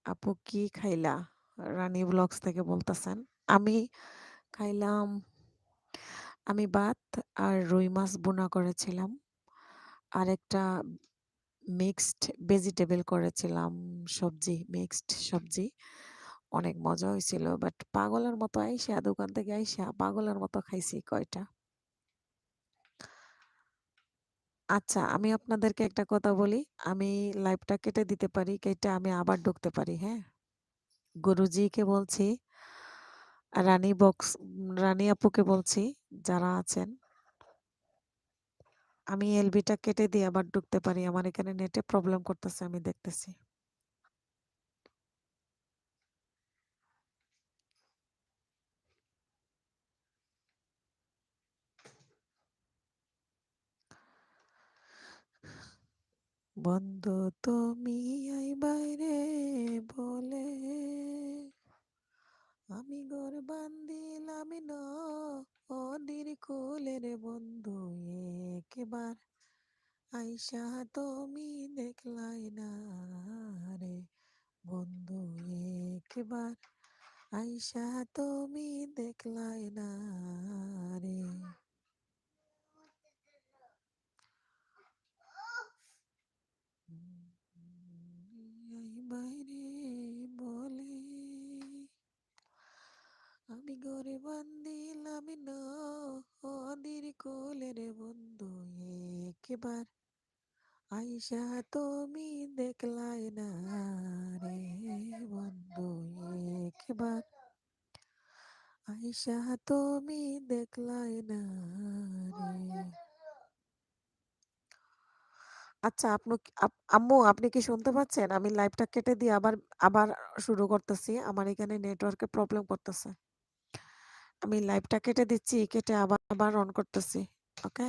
আপু কি খাইলা? রানী ব্লগস থেকে বলতেছেন। আমি খাইলাম আমি ভাত আর রুই মাছ ভুনা করেছিলাম। আর একটা মিক্সড ভেজিটেবল করেছিলাম মিক্সড সবজি। অনেক মজা হয়েছিল। বাট পাগলের মতো আইসা দোকান থেকে আইসা পাগলের মতো খাইছি কয়টা। আচ্ছা আমি আপনাদেরকে একটা কথা বলি। আমি লাইভটা কেটে দিতে পারি। কেটে আমি আবার ঢুকতে পারি, হ্যাঁ? গুরুজিকে বলছি, রানী আপুকে বলছি যারা আছেন, আমি এলবিটা কেটে দিয়ে আবার ঢুকতে পারি। আমার এখানে নেটে প্রবলেম করতেছে আমি দেখতেছি। বন্ধু তুমি আইবাই বলে আমি ঘর বান্ধিলাম নদীর কূলে রে বন্ধু একবার আইসা তুমি দেখলাই না রে বন্ধু একবার আইসা তুমি দেখলাই না রে। বাইরে বলে আমি ঘরে বান্ধিলাম নদীর কোলে রে বন্ধু একবার আইসা তুমি দেখলাই না রে বন্ধু একবার আইসা তুমি দেখলাই না রে। আচ্ছা আম্মু আপনি কি শুনতে পাচ্ছেন? আমি লাইভটা কেটে দিয়ে আবার আবার শুরু করতেছি। আমার এখানে নেটওয়ার্কে প্রবলেম করতেছে। আমি লাইভটা কেটে দিচ্ছি, কেটে আবার অন করতেছি। ওকে?